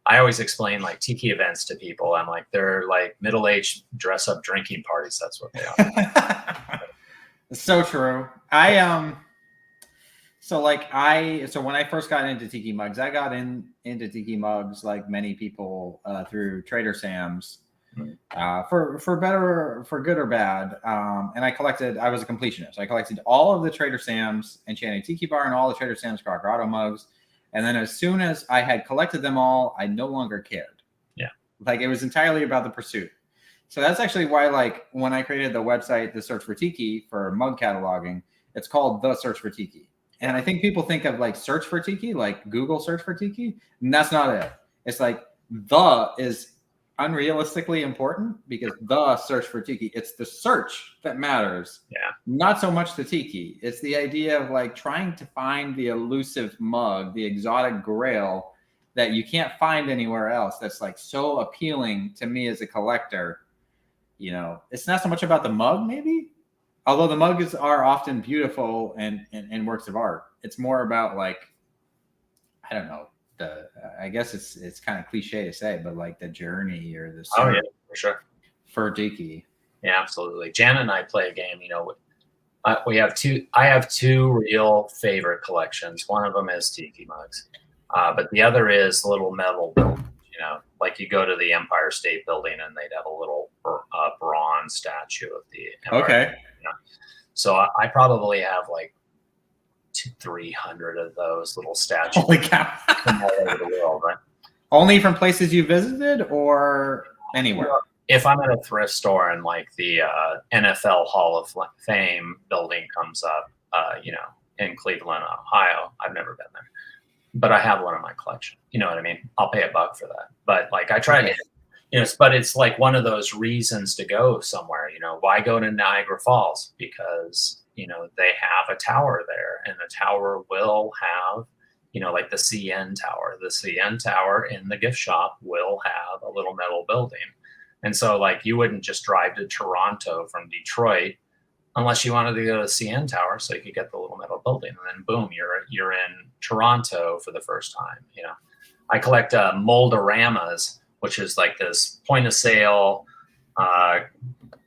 I always explain like tiki events to people. I'm like, they're like middle-aged dress-up drinking parties. That's what they are. It's so true. So when I first got into tiki mugs, I got into tiki mugs like many people through Trader Sam's, for good or bad. And I was a completionist. I collected all of the Trader Sam's Enchanted Tiki Bar and all the Trader Sam's Grotto mugs. And then as soon as I had collected them all, I no longer cared. Yeah. Like, it was entirely about the pursuit. So that's actually why, like, when I created the website, The Search for Tiki, for mug cataloging, it's called The Search for Tiki. And I think people think of like search for tiki, like Google search for tiki. And that's not it. It's like the is unrealistically important because the search for tiki, it's the search that matters. Yeah. Not so much the tiki. It's the idea of like trying to find the elusive mug, the exotic grail that you can't find anywhere else. That's like so appealing to me as a collector. It's not so much about the mug, maybe. Although the mugs are often beautiful and works of art, it's more about like, I don't know, I guess it's kind of cliche to say, but like the journey or the oh yeah, for sure, for tiki. Yeah, absolutely. Janet and I play a game. I have two real favorite collections. One of them is tiki mugs, but the other is little metal buildings. Like you go to the Empire State Building and they'd have a little bronze statue of the Empire. Okay. So I probably have like 300 of those little statues. Holy cow. From all over the world, right? Only from places you visited or anywhere? If I'm at a thrift store and like the NFL Hall of Fame building comes up, in Cleveland, Ohio, I've never been there, but I have one in my collection. You know what I mean? I'll pay $1 for that. But like I try to, but it's like one of those reasons to go somewhere. Why go to Niagara Falls? Because they have a tower there, and the tower will have, like the CN Tower. The CN Tower in the gift shop will have a little metal building. And so like you wouldn't just drive to Toronto from Detroit unless you wanted to go to the CN Tower so you could get the little metal building. And then boom, you're in Toronto for the first time. I collect Molderamas, which is like this point of sale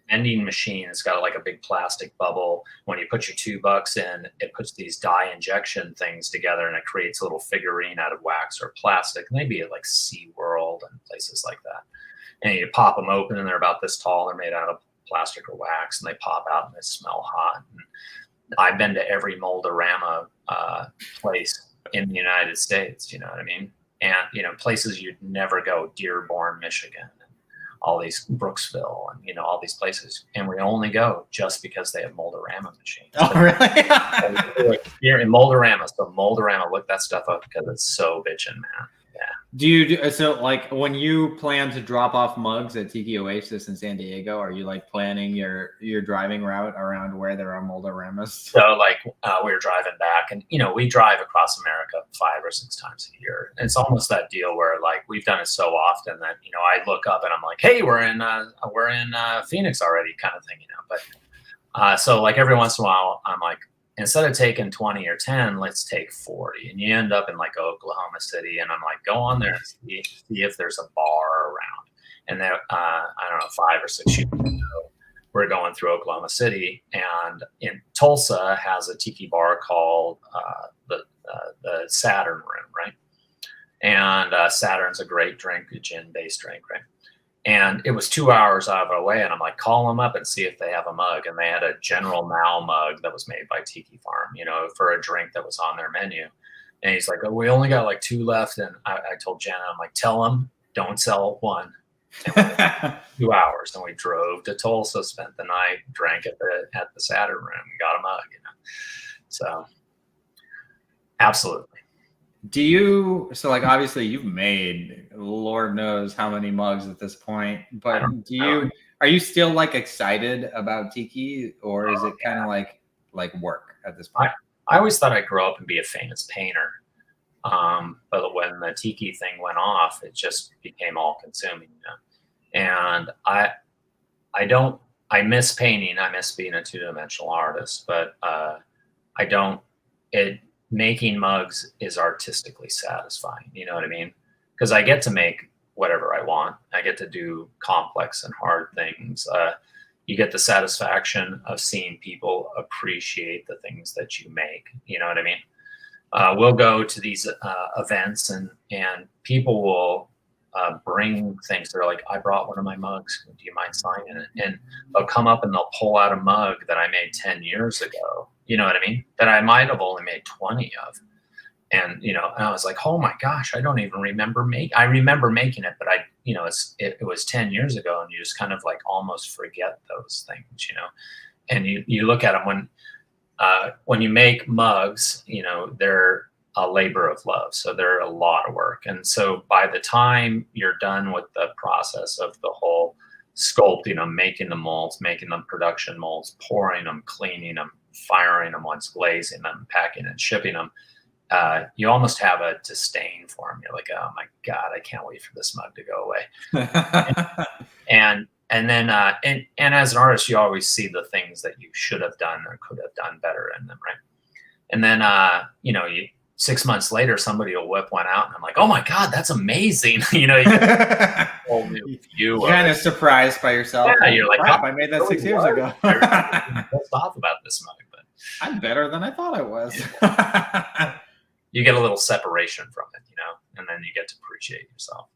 vending machine. It's got like a big plastic bubble. When you put your $2 in, it puts these dye injection things together, and it creates a little figurine out of wax or plastic. And they'd be at like SeaWorld and places like that. And you pop them open, and they're about this tall. They're made out of plastic or wax, and they pop out and they smell hot. And I've been to every Moldorama place in the United States. You know what I mean? And places you'd never go, Dearborn, Michigan, and all these Brooksville, and all these places, and we only go just because they have Moldorama machines. Oh, really? Here in Moldorama, so Moldorama, look that stuff up because it's so bitchin', man. Yeah. Do you do so? Like when you plan to drop off mugs at Tiki Oasis in San Diego, are you like planning your driving route around where there are Moldoramas? So like we were driving back, and we drive across America 5 or 6 times a year. And it's almost that deal where like we've done it so often that I look up and I'm like, hey, we're in Phoenix already, kind of thing, But so like every once in a while, I'm like, instead of taking 20 or 10, let's take 40. And you end up in like Oklahoma City, and I'm like, go on there and see if there's a bar around. And there, I don't know, 5 or 6 years ago, we're going through Oklahoma City, and in Tulsa has a tiki bar called the Saturn Room, right? And Saturn's a great drink, a gin-based drink, right? And it was 2 hours out of our way, and I'm like, call them up and see if they have a mug. And they had a General Mao mug that was made by Tiki Farm, for a drink that was on their menu. And he's like, oh, we only got like 2 left. And I told Jenna, I'm like, tell them, don't sell one. 2 hours, and we drove to Tulsa, spent the night, drank at the Saturn Room, and got a mug. So absolutely. So like obviously you've made Lord knows how many mugs at this point, but are you still like excited about Tiki, or is it kind of like work at this point? I always thought I'd grow up and be a famous painter. But when the Tiki thing went off, it just became all consuming. And I miss painting. I miss being a 2-dimensional artist, but making mugs is artistically satisfying. You know what I mean? Because I get to make whatever I want. I get to do complex and hard things. You get the satisfaction of seeing people appreciate the things that you make. You know what I mean? We'll go to these events, and people will bring things. They're like, I brought one of my mugs. Do you mind signing it? And they'll come up and they'll pull out a mug that I made 10 years ago. You know what I mean? That I might have only made 20 of. And, and I was like, oh my gosh, I don't even remember I remember making it, but it was 10 years ago, and you just kind of like almost forget those things, and you look at them when you make mugs, they're a labor of love. So they're a lot of work. And so by the time you're done with the process of the whole sculpting them, making the molds, making them production molds, pouring them, cleaning them, firing them once, glazing them, packing and shipping them, you almost have a disdain for them. You're like, oh my God, I can't wait for this mug to go away. and then as an artist, you always see the things that you should have done or could have done better in them, right? And then 6 months later, somebody will whip one out, and I'm like, oh my God, that's amazing. You whole new view. You're kind of surprised by yourself. Yeah, you're like, crap, I made that 6 years ago. I'm pissed off about this mug, but I'm better than I thought I was. You get a little separation from it, and then you get to appreciate yourself.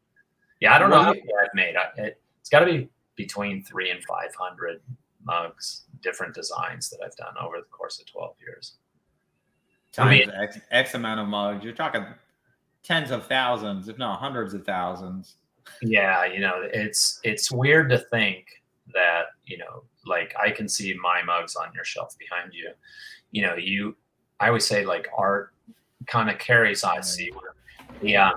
Yeah, I don't know how many I've made. It's got to be between 300 and 500 mugs, different designs that I've done over the course of 12 years. Times X amount of mugs. You're talking tens of thousands, if not hundreds of thousands. Yeah, it's weird to think that, like I can see my mugs on your shelf behind you. I always say like art kind of carries IC. Yeah,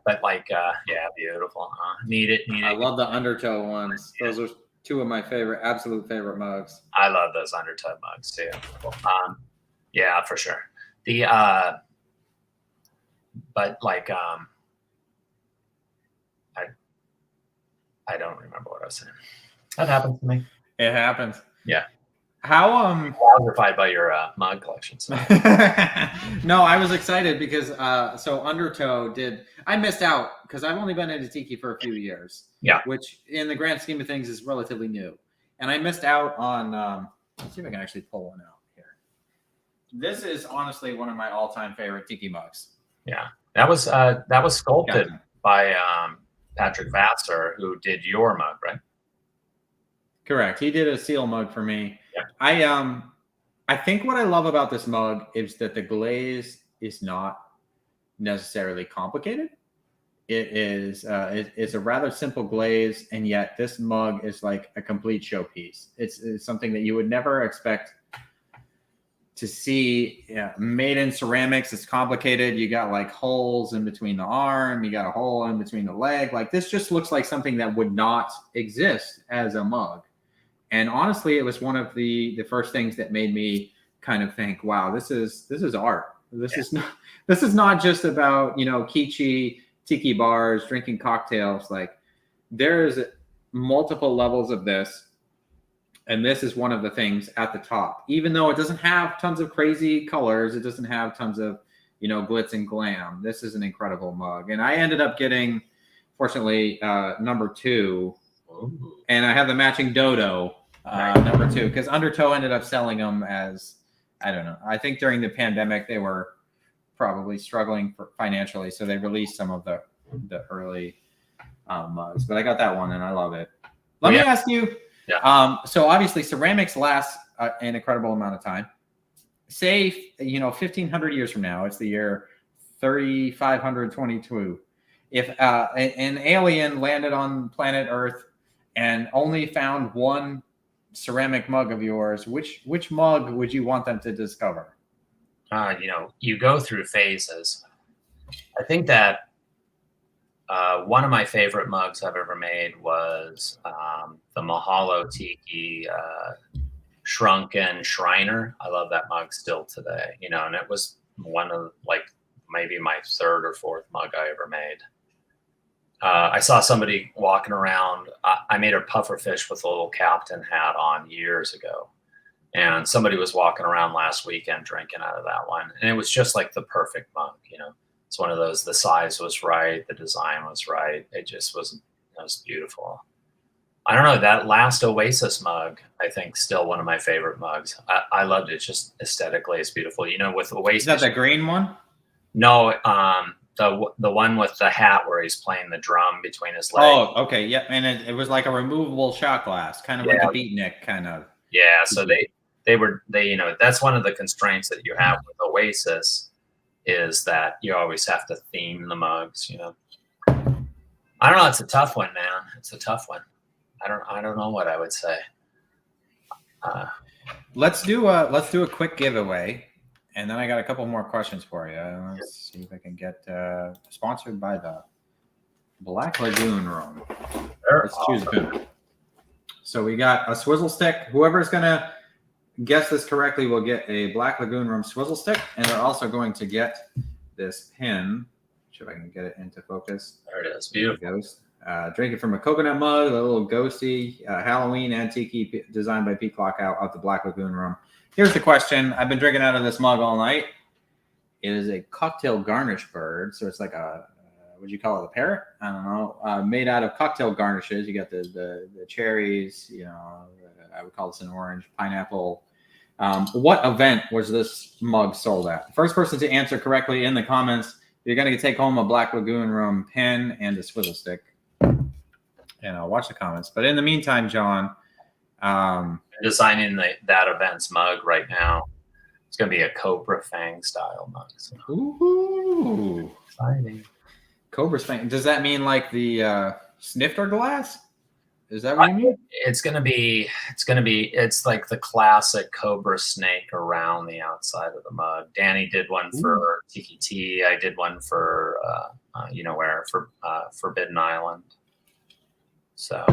but like, yeah, beautiful. Need it. I love the UnderTow ones. Those are 2 of my absolute favorite mugs. I love those UnderTow mugs too. Yeah, for sure. But like, I don't remember what I was saying. That happens to me. It happens. Yeah. How qualified by your mug collection. So. No, I was excited because so UnderTow I missed out because I've only been into Tiki for a few years. Yeah. Which in the grand scheme of things is relatively new. And I missed out on let's see if I can actually pull one out here. This is honestly one of my all-time favorite Tiki mugs. Yeah. That was sculpted by Patrick Vassar, who did your mug, right? Correct. He did a seal mug for me. Yeah. I think what I love about this mug is that the glaze is not necessarily complicated. It's a rather simple glaze, and yet this mug is like a complete showpiece. It's something that you would never expect to see. Made in ceramics. It's complicated. You got like holes in between the arm. You got a hole in between the leg. Like this just looks like something that would not exist as a mug. And honestly, it was one of the first things that made me kind of think, wow, this is art. This is not just about, kitschy tiki bars, drinking cocktails. Like there's multiple levels of this. And this is one of the things at the top, even though it doesn't have tons of crazy colors. It doesn't have tons of, glitz and glam. This is an incredible mug. And I ended up getting, fortunately, number 2. Ooh. And I have the matching dodo, number 2, because UnderTow ended up selling them as, I don't know. I think during the pandemic, they were probably struggling financially, so they released some of the early mugs. But I got that one, and I love it. Let me ask you. Yeah. So obviously, ceramics lasts an incredible amount of time. Say 1,500 years from now, it's the year 3522. If an alien landed on planet Earth and only found one ceramic mug of yours, which mug would you want them to discover? You go through phases. I think that one of my favorite mugs I've ever made was the Mahalo Tiki Shrunken Shriner. I love that mug still today, and it was one of maybe my 3rd or 4th mug I ever made. I saw somebody walking around. I made a puffer fish with a little captain hat on years ago. And somebody was walking around last weekend drinking out of that one. And it was just like the perfect mug, It's one of those, the size was right. The design was right. It was beautiful. I don't know, that last Oasis mug, I think still one of my favorite mugs. I loved it. Just aesthetically, it's beautiful. With Oasis. Is that the green one? No, the one with the hat where he's playing the drum between his legs. Oh, okay. Yeah. And it was like a removable shot glass, kind of like a beatnik kind of. Yeah. So they that's one of the constraints that you have with Oasis is that you always have to theme the mugs, I don't know. It's a tough one, man. It's a tough one. I don't know what I would say. Let's do a quick giveaway. And then I got a couple more questions for you. Let's see if I can get sponsored by the Black Lagoon Room. Let's choose a. So we got a swizzle stick. Whoever's going to guess this correctly will get a Black Lagoon Room swizzle stick. And they're also going to get this pin. See if I can get it into focus. There it is. Beautiful. Drinking from a coconut mug, a little ghosty Halloween antique designed by Pete Clockout of the Black Lagoon Room. Here's the question. I've been drinking out of this mug all night. It is a cocktail garnish bird. So it's like would you call it a parrot? I don't know. Made out of cocktail garnishes. You got the cherries, I would call this an orange, pineapple. What event was this mug sold at? The first person to answer correctly in the comments, you're going to take home a Black Lagoon Room pin and a swizzle stick. And I'll watch the comments. But in the meantime, John, designing that event's mug right now. It's going to be a Cobra Fang style mug. So. Ooh, exciting! Cobra Fang. Does that mean like the snifter glass? Is that what you mean? It's like the classic Cobra snake around the outside of the mug. Danny did one for Tiki Tea. I did one for Forbidden Island. So.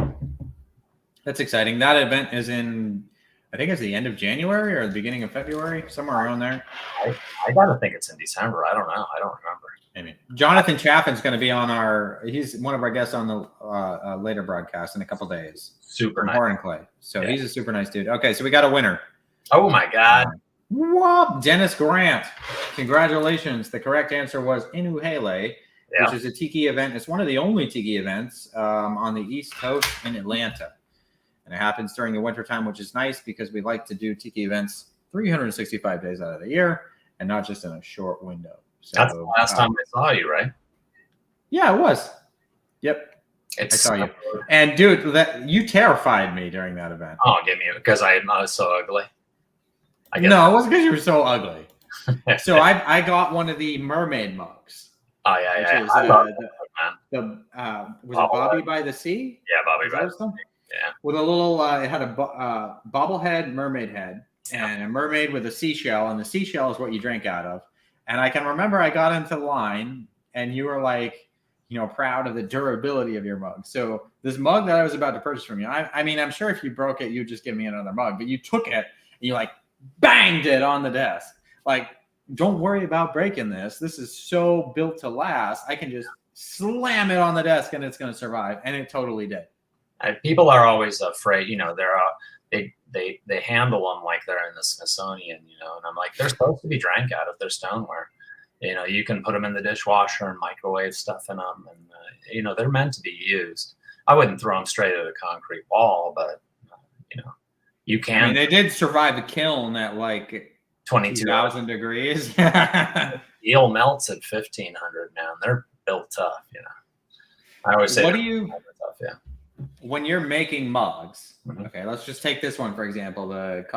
That's exciting. That event is I think it's the end of January or the beginning of February, somewhere around there. I gotta think it's in December. I don't know. I don't remember. Maybe. Jonathan Chaffin's going to be he's one of our guests on the later broadcast in a couple days. Super nice. Horn Clay. So he's a super nice dude. Okay, so we got a winner. Oh my God. Whoop, Dennis Grant. Congratulations. The correct answer was Inuhele, which is a tiki event. It's one of the only tiki events on the East Coast in Atlanta. And it happens during the wintertime, which is nice because we like to do tiki events 365 days out of the year and not just in a short window. So, that's the last time I saw you, right? Yeah, it was. Yep. I saw you. And dude, you terrified me during that event. Oh, give me because I was so ugly. I guess. No, it was because you were so ugly. So I got one of the mermaid mugs. Oh yeah, yeah. Which is, I love that, was it Bobby by the Sea? yeah, Bobby. Yeah. With a little, it had a bobblehead mermaid head and a mermaid with a seashell, and the seashell is what you drink out of. And I can remember I got into line, and you were like, proud of the durability of your mug. So this mug that I was about to purchase from you, I mean, I'm sure if you broke it, you'd just give me another mug, but you took it and you like banged it on the desk. Like, don't worry about breaking this. This is so built to last. I can just slam it on the desk and it's going to survive. And it totally did. People are always afraid, they handle them like they're in the Smithsonian, and I'm like, they're supposed to be drank out of. Their stoneware. You can put them in the dishwasher and microwave stuff in them, and they're meant to be used. I wouldn't throw them straight at a concrete wall, but you can. I mean, they did survive the kiln at like 22,000 degrees. Eel melts at 1,500 now, and they're built tough. I always say, what do you? Tough, yeah. When you're making mugs, mm-hmm. Okay, let's just take this one for example.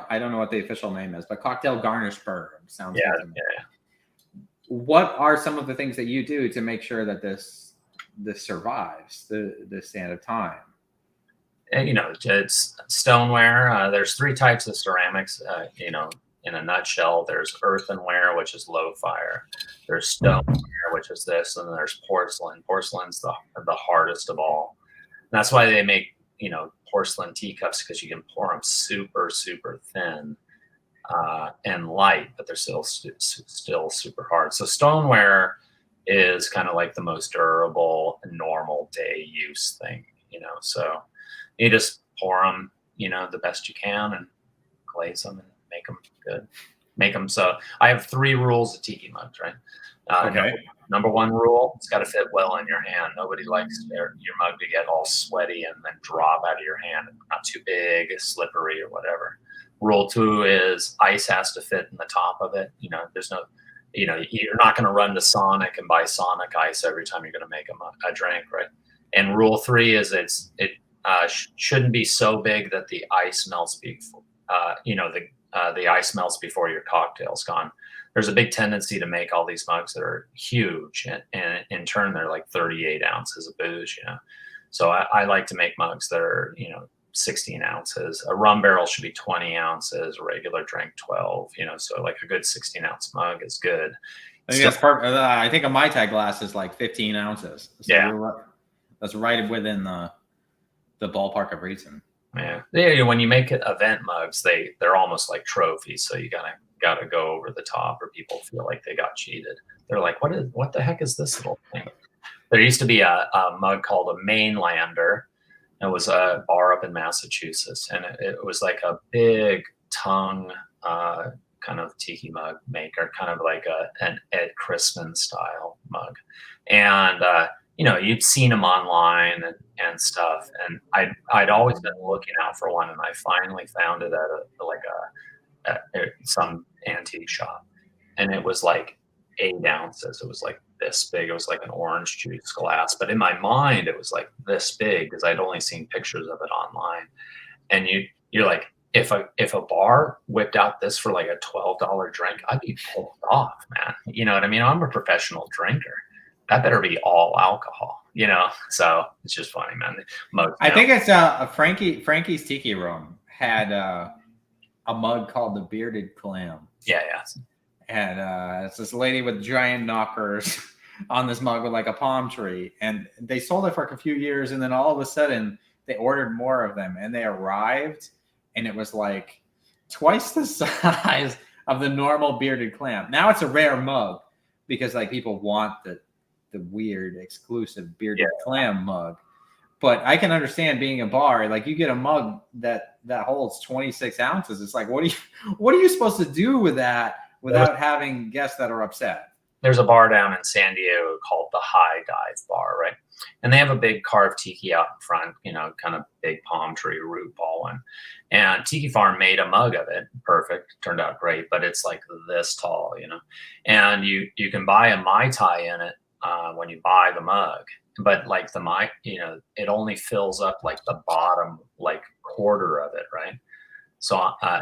I don't know what the official name is, but cocktail garnish bird sounds. Yeah, good to me. Yeah. What are some of the things that you do to make sure that this survives the stand of time? It's stoneware. There's 3 types of ceramics. In a nutshell, there's earthenware, which is low fire. There's stoneware, which is this, and there's porcelain. Porcelain's the hardest of all. And that's why they make porcelain teacups, because you can pour them super, super thin and light, but they're still super hard. So stoneware is kind of like the most durable, normal day use thing. So you just pour them, the best you can, and glaze them and make them good. Make them so. I have 3 rules of tiki mugs, right? Okay. Number 1 rule: it's got to fit well in your hand. Nobody likes your mug to get all sweaty and then drop out of your hand. Not too big, slippery, or whatever. Rule 2 is ice has to fit in the top of it. There's no, you're not going to run to Sonic and buy Sonic ice every time you're going to make a drink, right? And rule 3 is it shouldn't be so big that the ice melts before, the ice melts before your cocktail's gone. There's a big tendency to make all these mugs that are huge, and in turn they're like 38 ounces of booze, So I like to make mugs that are, 16 ounces. A rum barrel should be 20 ounces, a regular drink 12, so like a good 16-ounce mug is good. I think that's perfect. I think a Mai Tai glass is like 15 ounces. So yeah. That's right within the ballpark of reason. Yeah. When you make event mugs, they're almost like trophies. So you gotta go over the top, or people feel like they got cheated. They're like, what the heck is this little thing? There used to be a mug called a Mainlander. It was a bar up in Massachusetts, and it was like a big tongue kind of tiki mug maker, kind of like an Ed Crispin style mug. And you'd seen them online and stuff, and I'd always been looking out for one, and I finally found it at some antique shop, and it was like 8 ounces. It was like this big. It was like an orange juice glass, but in my mind it was like this big because I'd only seen pictures of it online. And you're like, if a bar whipped out this for like a $12 drink, I'd be pulled off, man. You know what I mean? I'm a professional drinker. That better be all alcohol, So it's just funny, man. I think it's Frankie's Tiki Room had a mug called the Bearded Clam. Yeah. And it's this lady with giant knockers on this mug with like a palm tree. And they sold it for a few years. And then all of a sudden they ordered more of them, and they arrived, and it was like twice the size of the normal Bearded Clam. Now it's a rare mug because like people want the weird exclusive Bearded Clam mug. But I can understand being a bar, like you get a mug that holds 26 ounces. It's like, what are you supposed to do with that without having guests that are upset? There's a bar down in San Diego called the High Dive Bar, right? And they have a big carved tiki out in front, kind of big palm tree root ball one. And Tiki Farm made a mug of it. Perfect. Turned out great, but it's like this tall, And you can buy a Mai Tai in it when you buy the mug. But like the Mai, it only fills up like the bottom like quarter of it, right? So I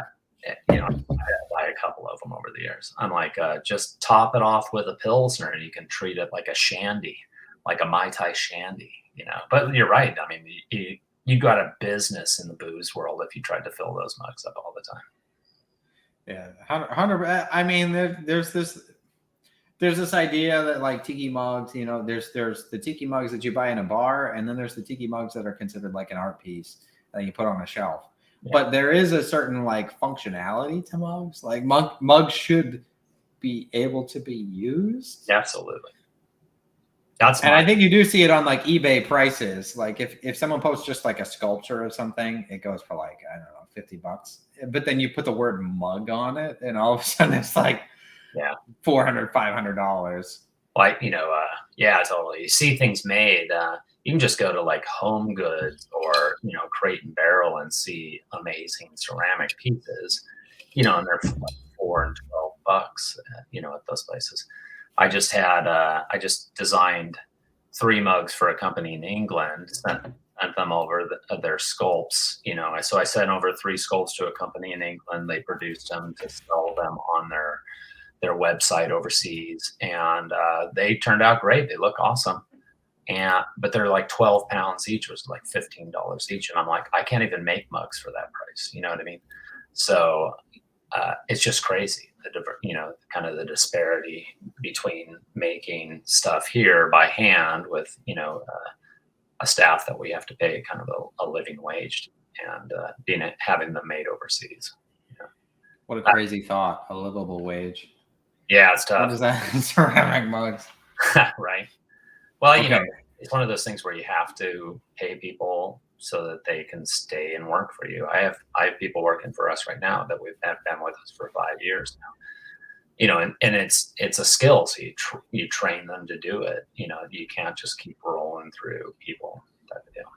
buy a couple of them over the years. I'm like, just top it off with a Pilsner and you can treat it like a shandy, like a Mai Tai shandy, you know. But you're right. I mean, you got a business in the booze world if you tried to fill those mugs up all the time. Yeah, 100. I mean, there's this idea that like tiki mugs, you know, there's the tiki mugs that you buy in a bar, and then there's the tiki mugs that are considered like an art piece that you put on a shelf. Yeah. But there is a certain like functionality to mugs. Like mugs should be able to be used. Absolutely. And I think you do see it on like eBay prices. Like if someone posts just like a sculpture or something, it goes for like, I don't know, $50. But then you put the word mug on it, and all of a sudden it's like $400, $500. Like, you know, yeah, totally. You see things made. You can just go to like Home Goods or, you know, Crate and Barrel and see amazing ceramic pieces, you know, and they're for like $4 and $12, you know, at those places. I just designed 3 mugs for a company in England, sent them over their sculpts, you know. So I sent over 3 sculpts to a company in England. They produced them to sell them on their website overseas, and they turned out great. They look awesome, but they're like 12 pounds each, was like $15 each, and I'm like, I can't even make mugs for that price. You know what I mean? So it's just crazy. You know, kind of the disparity between making stuff here by hand with, you know, a staff that we have to pay kind of a living wage, and having them made overseas. You know? What a crazy thought, a livable wage. Yeah, it's tough. What is that? Ceramic mugs. Right. Well, you know, it's one of those things where you have to pay people so that they can stay and work for you. I have people working for us right now that we've been with us for 5 years now. You know, and it's a skill, so you train them to do it. You know, you can't just keep rolling through people type of deal.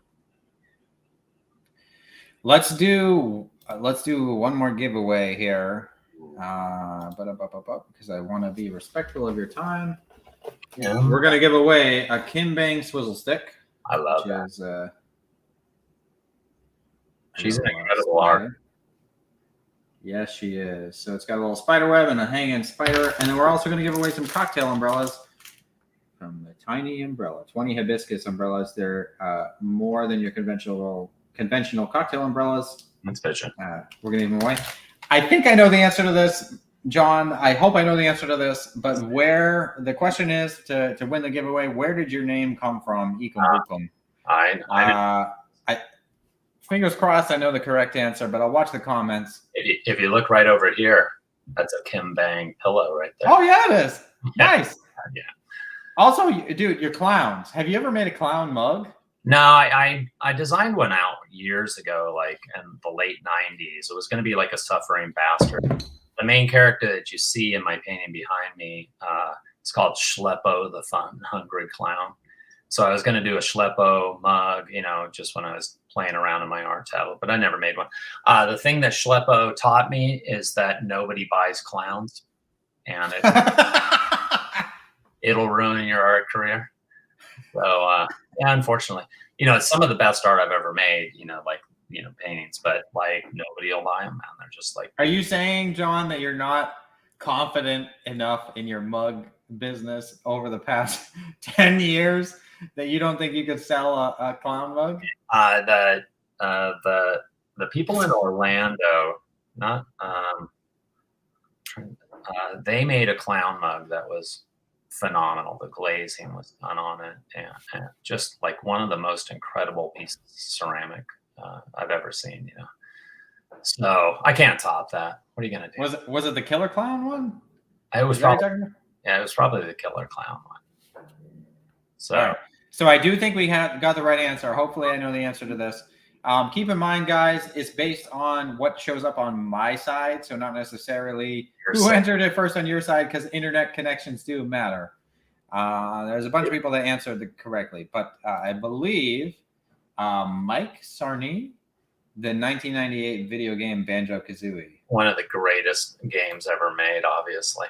Let's do one more giveaway here, because I want to be respectful of your time. Yeah. We're gonna give away a Kim Bang swizzle stick. I love that. She's an incredible artist. Yes, she is. So it's got a little spider web and a hanging spider. And then we're also going to give away some cocktail umbrellas from the Tiny Umbrella. 20 hibiscus umbrellas. They're more than your conventional cocktail umbrellas. That's bitchin'. We're going to give them away. I think I know the answer to this, John. I hope I know the answer to this. But the question is to win the giveaway, where did your name come from, Eekum Bookum? Fingers crossed I know the correct answer, but I'll watch the comments. If you look right over here, that's a Kim Bang pillow right there. Oh, yeah, it is. Yeah. Nice. Yeah. Also, dude, you're clowns. Have you ever made a clown mug? No, I designed one out years ago, like in the late 90s. It was going to be like a suffering bastard. The main character that you see in my painting behind me, it's called Schleppo, the fun, hungry clown. So I was going to do a Schleppo mug, you know, just when I was playing around in my art tablet, but I never made one. The thing that Schleppo taught me is that nobody buys clowns, and it'll ruin your art career. So, yeah, unfortunately, you know, it's some of the best art I've ever made, you know, like, you know, paintings, but like nobody will buy them, man. They're just like. Are you saying, John, that you're not confident enough in your mug business over the past 10 years that you don't think you could sell a clown mug? The people in Orlando, they made a clown mug that was phenomenal. The glazing was done on it, and just like one of the most incredible pieces of ceramic I've ever seen. You know, so I can't top that. What are you gonna do? Was it the Killer Clown one? It was probably the Killer Clown one. So. Right. So I do think we got the right answer. Hopefully I know the answer to this. Keep in mind, guys, it's based on what shows up on my side, so not necessarily who entered it first on your side, because internet connections do matter. There's a bunch of people that answered correctly, but I believe Mike Sarney, the 1998 video game Banjo-Kazooie. One of the greatest games ever made, obviously.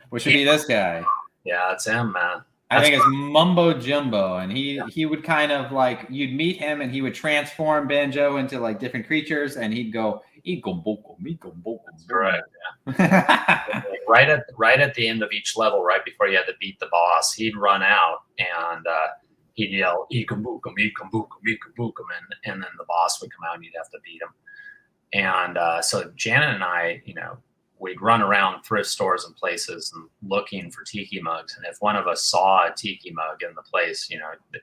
Which would be this guy. Yeah, it's him, man. I think it's Mumbo Jumbo, and he would kind of like, you'd meet him and he would transform Banjo into like different creatures, and he'd go Eekum Bookum, Eekum Bookum. Right. Yeah. right at the end of each level, right before you had to beat the boss, he'd run out and he'd yell Eekum Bookum, Eekum Bookum, Eekum Bookum, and then the boss would come out and you'd have to beat him. And so Janet and I, we'd run around thrift stores and places and looking for tiki mugs. And if one of us saw a tiki mug in the place,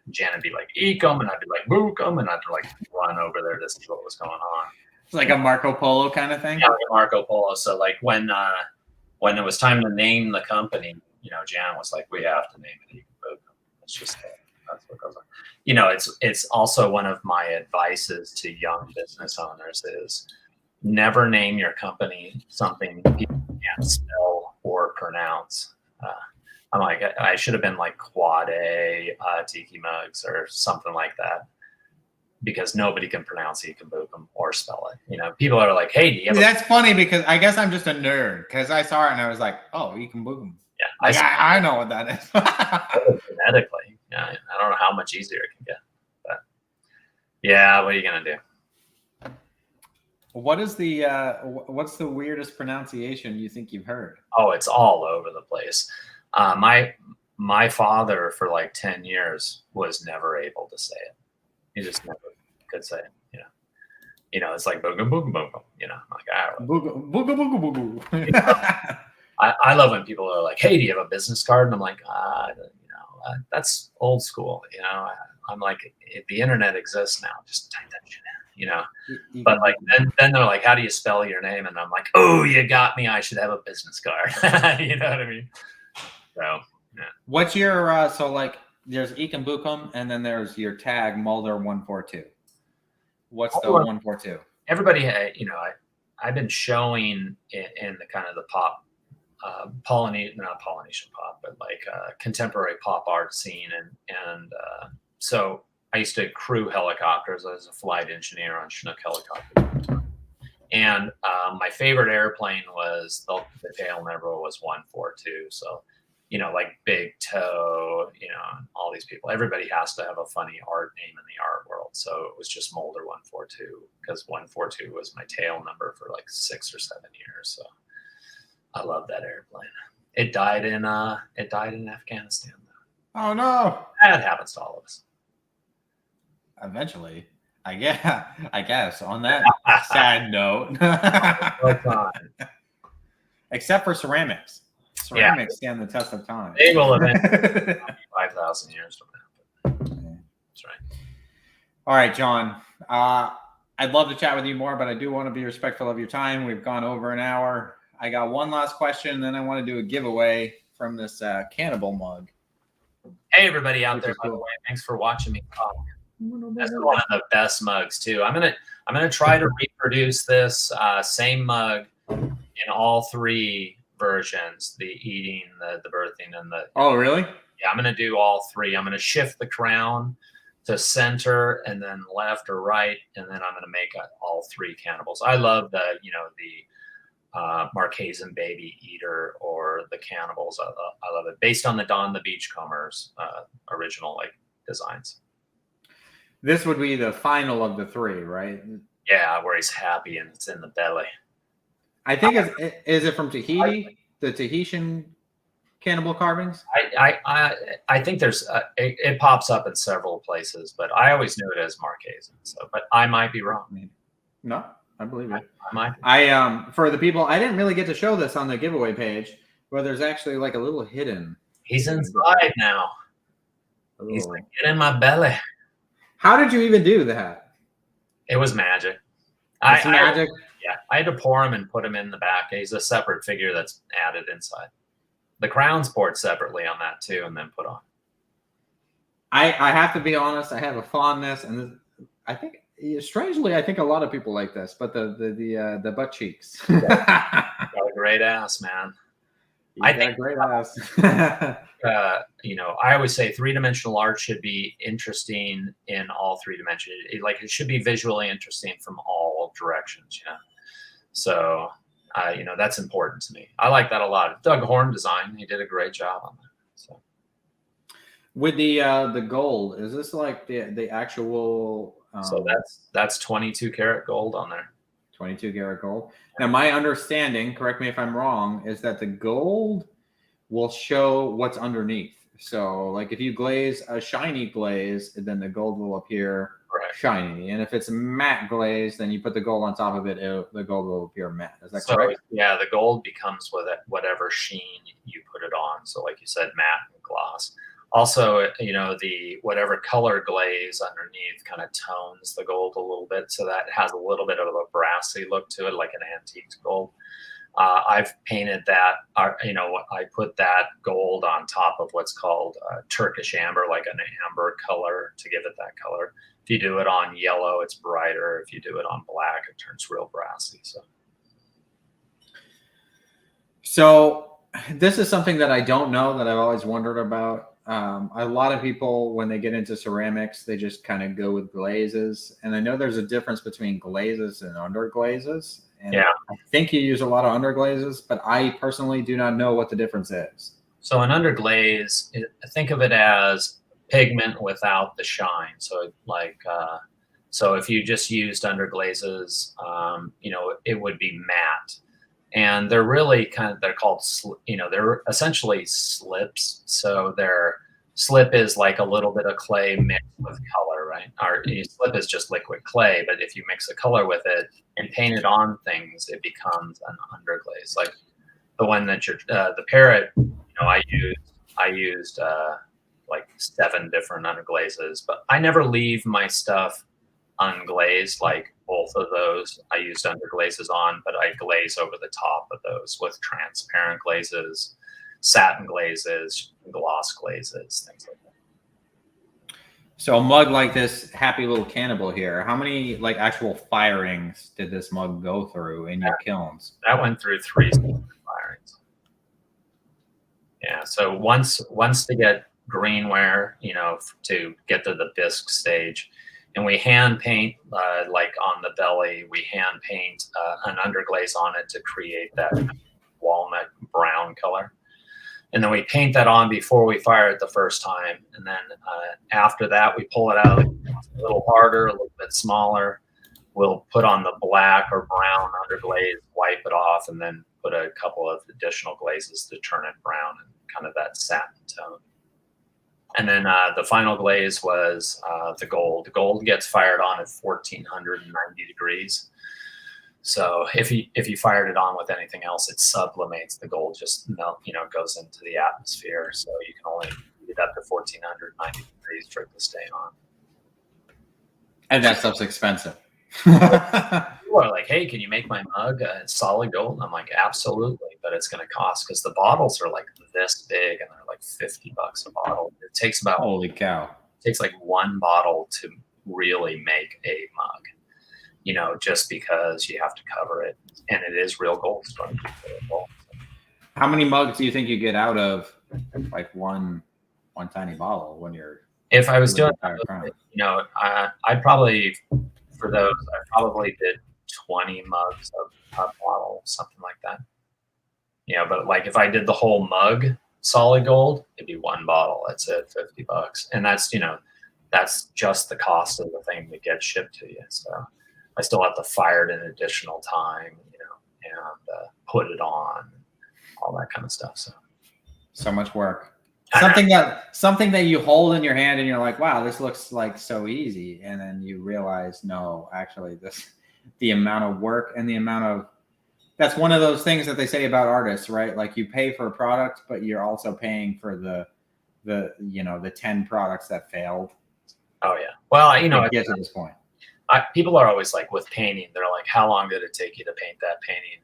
Janet would be like, Eekum, and I'd be like, Bookum, and I'd like run over there to see what was going on. It's like a Marco Polo kind of thing? Yeah, like a Marco Polo. So like when it was time to name the company, Janet was like, we have to name it Eekum Bookum. It's just, that's what goes on. It's also one of my advices to young business owners is never name your company something people can't spell or pronounce. I'm like, I should have been like Quad A Tiki Mugs or something like that, because nobody can pronounce Eekum Bookum or spell it. People are like, hey, do you have That's funny, because I guess I'm just a nerd, because I saw it and I was like, oh, Eekum Bookum. Yeah, like, I know what that is. Genetically. Yeah, I don't know how much easier it can get. But yeah, what are you going to do? What is what's the weirdest pronunciation you think you've heard? Oh, it's all over the place. My father for like 10 years was never able to say it. He just never could say it. It's like booga booga booga. Like booga booga booga booga. I love when people are like, hey, do you have a business card? And I'm like, that's old school. I'm like, the internet exists now. Just type that shit in. But like then they're like, how do you spell your name? And I'm like, oh, you got me. I should have a business card. You know what I mean? So yeah. What's your so like? There's Eekum Bookum, and then there's your tag Mulder 142. What's the 142? Everybody, I've been showing in the kind of the pop, not Polynesian pop, but like contemporary pop art scene, and so I used to crew helicopters. I was a flight engineer on Chinook helicopters, and my favorite airplane was the tail number was 142. So. Like Big Toe, all these people. Everybody has to have a funny art name in the art world. So it was just Mulder 142, because 142 was my tail number for like 6 or 7 years. So I love that airplane. It died in Afghanistan. Oh no! That happens to all of us. Eventually, I guess. On that sad note, except for ceramics. Ceramics stand the test of time. They will eventually 5,000 years from now. That's right. All right, John. I'd love to chat with you more, but I do want to be respectful of your time. We've gone over an hour. I got one last question, and then I want to do a giveaway from this cannibal mug. Hey, everybody out there, by the way, thanks for watching me talk. That's one of the best mugs too. I'm gonna try to reproduce this same mug in all 3 versions: the eating, the birthing, and the. Oh, really? Yeah, I'm gonna do all 3. I'm gonna shift the crown to center and then left or right, and then I'm gonna make all 3 cannibals. I love the Marquesan baby eater or the cannibals. I love it, based on the Don the Beachcomber's original designs. This would be the final of the 3, right? Yeah, where he's happy and it's in the belly. I think is it from Tahiti, the Tahitian cannibal carvings? I think there's it pops up in several places, but I always knew it as Marquesan. So, but I might be wrong. No, I believe it. I might. For the people, I didn't really get to show this on the giveaway page, but there's actually like a little hidden. He's inside now. He's like, get in my belly. How did you even do that? It was magic. It's magic. Yeah, I had to pour him and put him in the back. He's a separate figure that's added inside. The crown's poured separately on that too, and then put on. I have to be honest. I have a fondness, and I think strangely, I think a lot of people like this. But the butt cheeks. Got a great ass, man. I think a great ass. I always say 3-dimensional art should be interesting in all 3 dimensions. It should be visually interesting from all directions. So, that's important to me. I like that a lot. Doug Horn design, he did a great job on that. So, With the gold, is this like the actual? So that's 22 karat gold on there. 22 karat gold. Now, my understanding, correct me if I'm wrong, is that the gold will show what's underneath. So, like if you glaze a shiny glaze, then the gold will appear shiny. And if it's matte glaze, then you put the gold on top of it, the gold will appear matte. Is that correct? Yeah, the gold becomes with it, whatever sheen you put it on. So like you said, matte and gloss. Also, you know, the whatever color glaze underneath kind of tones the gold a little bit, so that has a little bit of a brassy look to it, like an antique gold. I've painted that, you know, I put that gold on top of what's called Turkish amber, like an amber color to give it that color. If you do it on yellow, it's brighter. If you do it on black, it turns real brassy. So this is something that I don't know, that I've always wondered about. A lot of people, when they get into ceramics, they just kind of go with glazes. And I know there's a difference between glazes and underglazes. And yeah, I think you use a lot of underglazes, but I personally do not know what the difference is. So an underglaze, think of it as pigment without the shine. So like, so if you just used underglazes, you know, it would be matte. And they're really they're called, you know, they're essentially slips. So their slip is like a little bit of clay mixed with color, right? Or slip is just liquid clay, but if you mix a color with it and paint it on things, it becomes an underglaze. Like the one that the parrot, you know, I used like 7 different underglazes, but I never leave my stuff unglazed. Like both of those I used underglazes on, but I glaze over the top of those with transparent glazes, satin glazes, gloss glazes, things like that. So a mug like this Happy Little Cannibal here, how many like actual firings did this mug go through in your kilns? That went through 3 firings. Yeah, so once to get greenware, you know, to get to the bisque stage, and we hand paint, like on the belly, we hand paint an underglaze on it to create that walnut brown color. And then we paint that on before we fire it the first time. And then after that, we pull it out a little harder, a little bit smaller. We'll put on the black or brown underglaze, wipe it off, and then put a couple of additional glazes to turn it brown and kind of that satin tone. And then the final glaze was the gold. The gold gets fired on at 1490 degrees. So if you fired it on with anything else, it sublimates. The gold just goes into the atmosphere. So you can only heat it up to 1490 degrees for it to stay on. And that stuff's expensive. People are like, hey, can you make my mug solid gold? I'm like, absolutely, but it's going to cost, because the bottles are like this big and they're like $50 a bottle. It takes about, holy cow, it takes like 1 bottle to really make a mug, you know, just because you have to cover it, and it is real gold. How many mugs do you think you get out of like one tiny bottle when you're? If I was doing, you know, I probably, for those, I probably did 20 mugs of a bottle, something like that. You know, but like if I did the whole mug solid gold, it'd be 1 bottle. That's it, $50. And that's, you know, that's just the cost of the thing that gets shipped to you. So I still have to fire it an additional time, you know, and put it on, all that kind of stuff. So much work. Something that you hold in your hand and you're like, wow, this looks like so easy. And then you realize, no, actually the amount of work and the amount of, that's one of those things that they say about artists, right? Like you pay for a product, but you're also paying for the 10 products that failed. Oh yeah. Well, you know, to get to this point. People are always like, with painting, they're like, how long did it take you to paint that painting?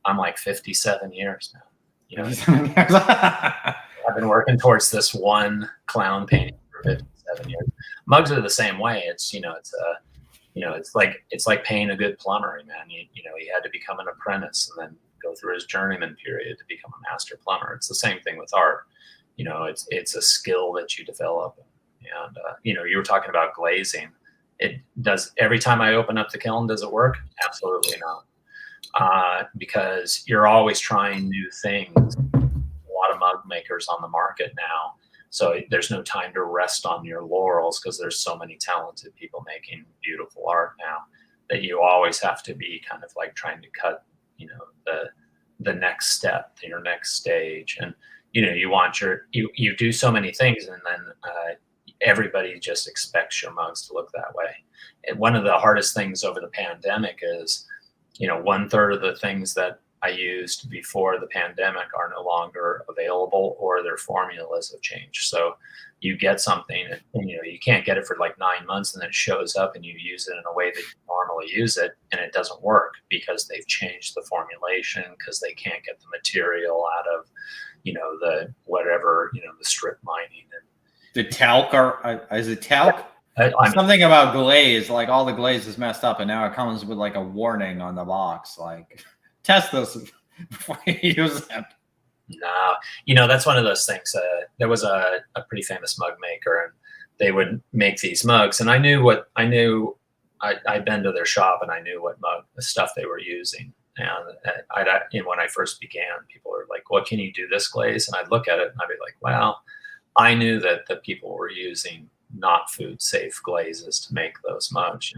I'm like, 57 years now. You know, I've been working towards this one clown painting for 57 years. Mugs are the same way. It's, you know, it's like paying a good plumber, man. You know, he had to become an apprentice and then go through his journeyman period to become a master plumber. It's the same thing with art. You know, it's a skill that you develop. And, you know, you were talking about glazing. It does, every time I open up the kiln, does it work? Absolutely not. Because you're always trying new things. A lot of mug makers on the market now So there's no time to rest on your laurels because there's so many talented people making beautiful art now that you always have to be kind of like trying to cut, the next step, your next stage. And, you want you do so many things, and then everybody just expects your mugs to look that way. And one of the hardest things over the pandemic is, 1/3 of the things that I used before the pandemic are no longer available, or their formulas have changed. So you get something and you can't get it for like 9 months, and then it shows up and you use it in a way that you normally use it, and it doesn't work because they've changed the formulation, because they can't get the material out of the whatever, the strip mining and the talc, or is it talc? I mean, Something about glaze, like all the glaze is messed up, and now it comes with like a warning on the box, like test this before you use them. No, that's one of those things. There was a pretty famous mug maker, and they would make these mugs, and I'd been to their shop, and I knew what stuff they were using. And when I first began, people were like, "Well, can you do this glaze?" And I'd look at it, and I'd be like, "Well," I knew that the people were using not food safe glazes to make those mugs,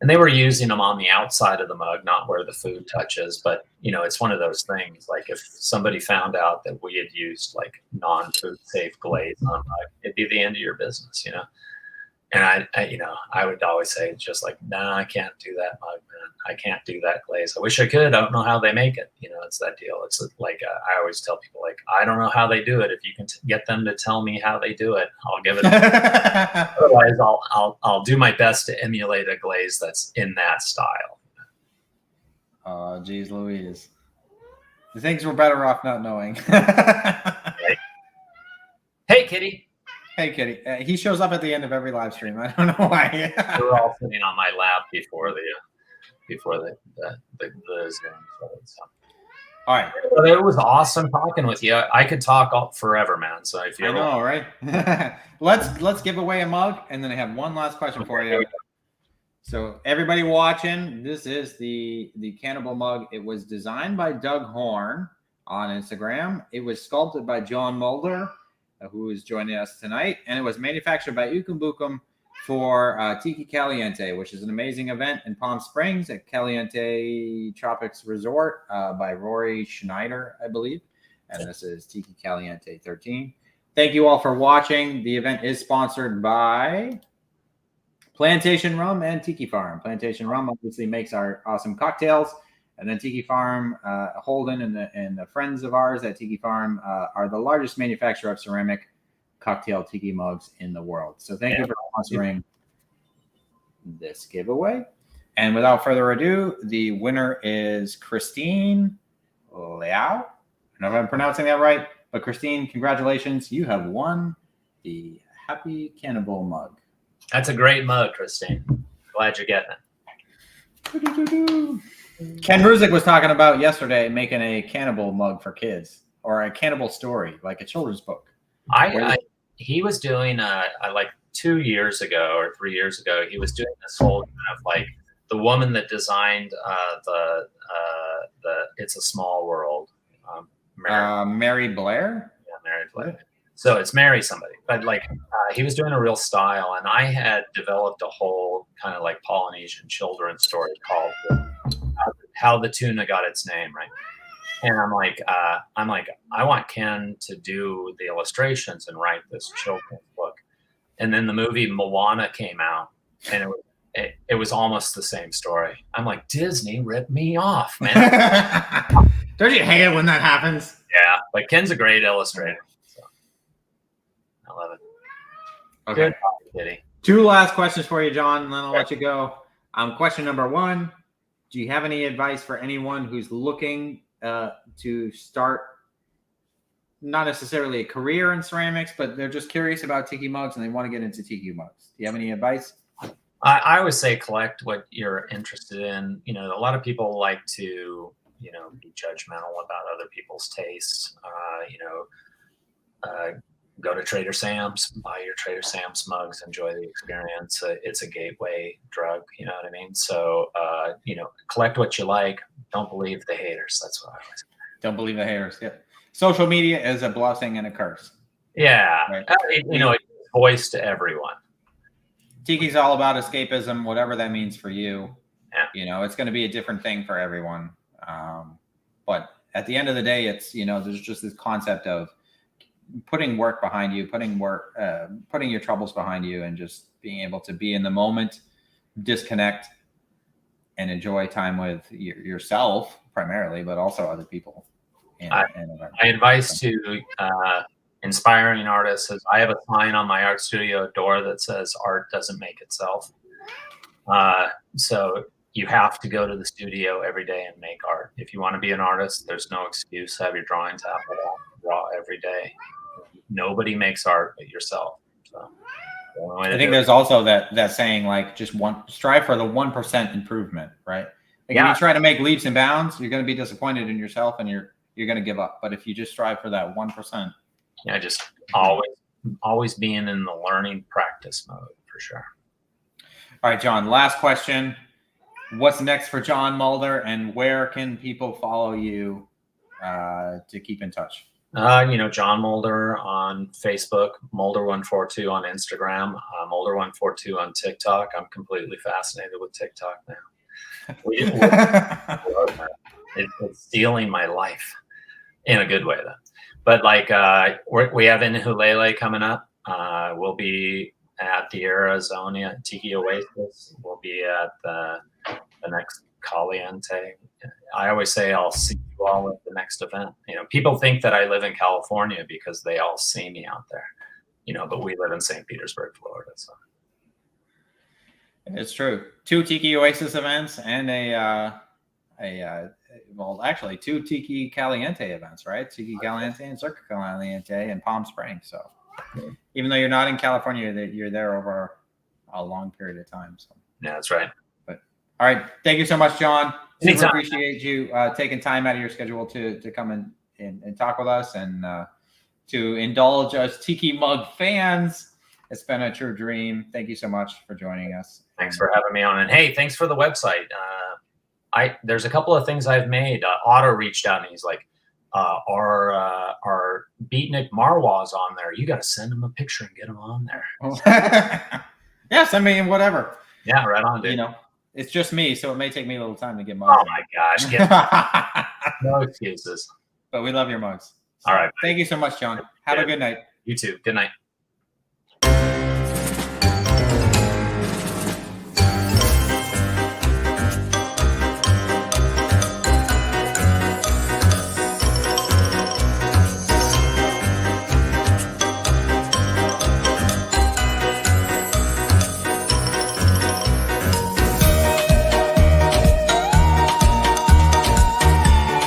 and they were using them on the outside of the mug, not where the food touches. But it's one of those things, like if somebody found out that we had used like non-food safe glaze on a mug, it'd be the end of your business, And I would always say, just like, "Nah, I can't do that mug, man. I can't do that glaze. I wish I could. I don't know how they make it." It's that deal. It's like, I always tell people, like, I don't know how they do it. If you can get them to tell me how they do it, I'll give it. Otherwise, I'll do my best to emulate a glaze that's in that style. Oh, geez Louise. The things we're better off not knowing. Right? Hey, kitty. Hey, kitty. He shows up at the end of every live stream. I don't know why. We were all sitting on my lap before the Zoom. So. All right. But it was awesome talking with you. I could talk forever, man. So if you know, right? let's give away a mug, and then I have one last question for you. So everybody watching, this is the Cannibal mug. It was designed by Doug Horn on Instagram. It was sculpted by John Mulder, who is joining us tonight, and it was manufactured by Eekum Bookum for Tiki Caliente, which is an amazing event in Palm Springs at Caliente Tropics Resort by Rory Schneider, I believe. And this is Tiki Caliente 13. Thank you all for watching. The event is sponsored by Plantation Rum and Tiki Farm. Plantation Rum obviously makes our awesome cocktails. And then Tiki Farm, Holden and the friends of ours at Tiki Farm are the largest manufacturer of ceramic cocktail tiki mugs in the world. So thank you for sponsoring this giveaway. And without further ado, the winner is Christine Liao. I don't know if I'm pronouncing that right, but Christine, congratulations. You have won the Happy Cannibal mug. That's a great mug, Christine. Glad you're getting it. Ken Ruzick was talking about yesterday making a cannibal mug for kids, or a cannibal story, like a children's book. He was doing like 2 years ago or 3 years ago, he was doing this whole kind of like the woman that designed the It's a Small World. Mary Blair? Yeah, Mary Blair. So it's Mary somebody, but like he was doing a real style, and I had developed a whole kind of like Polynesian children's story called How the Tuna Got Its Name, right? And I'm like, I want Ken to do the illustrations and write this children's book. And then the movie Moana came out, and it was almost the same story. I'm like, Disney ripped me off, man. Don't you hate it when that happens? Yeah, but Ken's a great illustrator. So I love it. Okay. Good, Kitty. 2 last questions for you, John, and then I'll let you go. Question number 1, do you have any advice for anyone who's looking to start not necessarily a career in ceramics, but they're just curious about tiki mugs and they want to get into tiki mugs? Do you have any advice? I always say collect what you're interested in. A lot of people like to, be judgmental about other people's tastes. Go to Trader Sam's, buy your Trader Sam's mugs, enjoy the experience. It's a gateway drug, you know what I mean? So, collect what you like. Don't believe the haters. That's what I always say. Don't believe the haters. Yeah. Social media is a blessing and a curse. Yeah. Right. You know, it's voice to everyone. Tiki's all about escapism, whatever that means for you. Yeah. You know, it's going to be a different thing for everyone. But at the end of the day, it's, you know, there's just this concept of putting work behind you, putting your troubles behind you, and just being able to be in the moment, disconnect, and enjoy time with yourself primarily, but also other people. My advice to inspiring artists is I have a sign on my art studio door that says art doesn't make itself. So you have to go to the studio every day and make art. If you want to be an artist, there's no excuse. Have your drawings out, draw every day. Nobody makes art but yourself. So I think there's also that saying, like, just strive for the 1% improvement, right? Like, if you try to make leaps and bounds, you're going to be disappointed in yourself, and you're going to give up. But if you just strive for that 1%. Yeah, just always being in the learning practice mode, for sure. All right, John, last question. What's next for John Mulder, and where can people follow you to keep in touch? You know, John Mulder on Facebook, Mulder142 on Instagram, Mulder142 on TikTok. I'm completely fascinated with TikTok now. It's stealing my life in a good way, though. But like, we have Inuhele coming up. We'll be at the Arizona Tiki Oasis. We'll be at the next Caliente. I always say I'll see you all at the next event. You know, people think that I live in California because they all see me out there. You know, but we live in St. Petersburg, Florida. So it's true. 2 Tiki Oasis events and well, actually 2 Tiki Caliente events, right? Tiki Caliente and Circa Caliente in Palm Springs. So even though you're not in California, you're there over a long period of time. So yeah, that's right. But all right, thank you so much, John. Anytime. Super appreciate you taking time out of your schedule to come and talk with us and to indulge us Tiki Mug fans. It's been a true dream. Thank you so much for joining us. Thanks for having me on. And hey, thanks for the website. There's a couple of things I've made. Otto reached out and he's like, our Beatnik Marwa's on there. You got to send him a picture and get him on there. Yeah, send me whatever. Yeah, right on, dude. You know, it's just me, so it may take me a little time to get mugs. Oh my gosh, no excuses. But we love your mugs. So all right. Thank you so much, John. Have a good night. You too. Good night.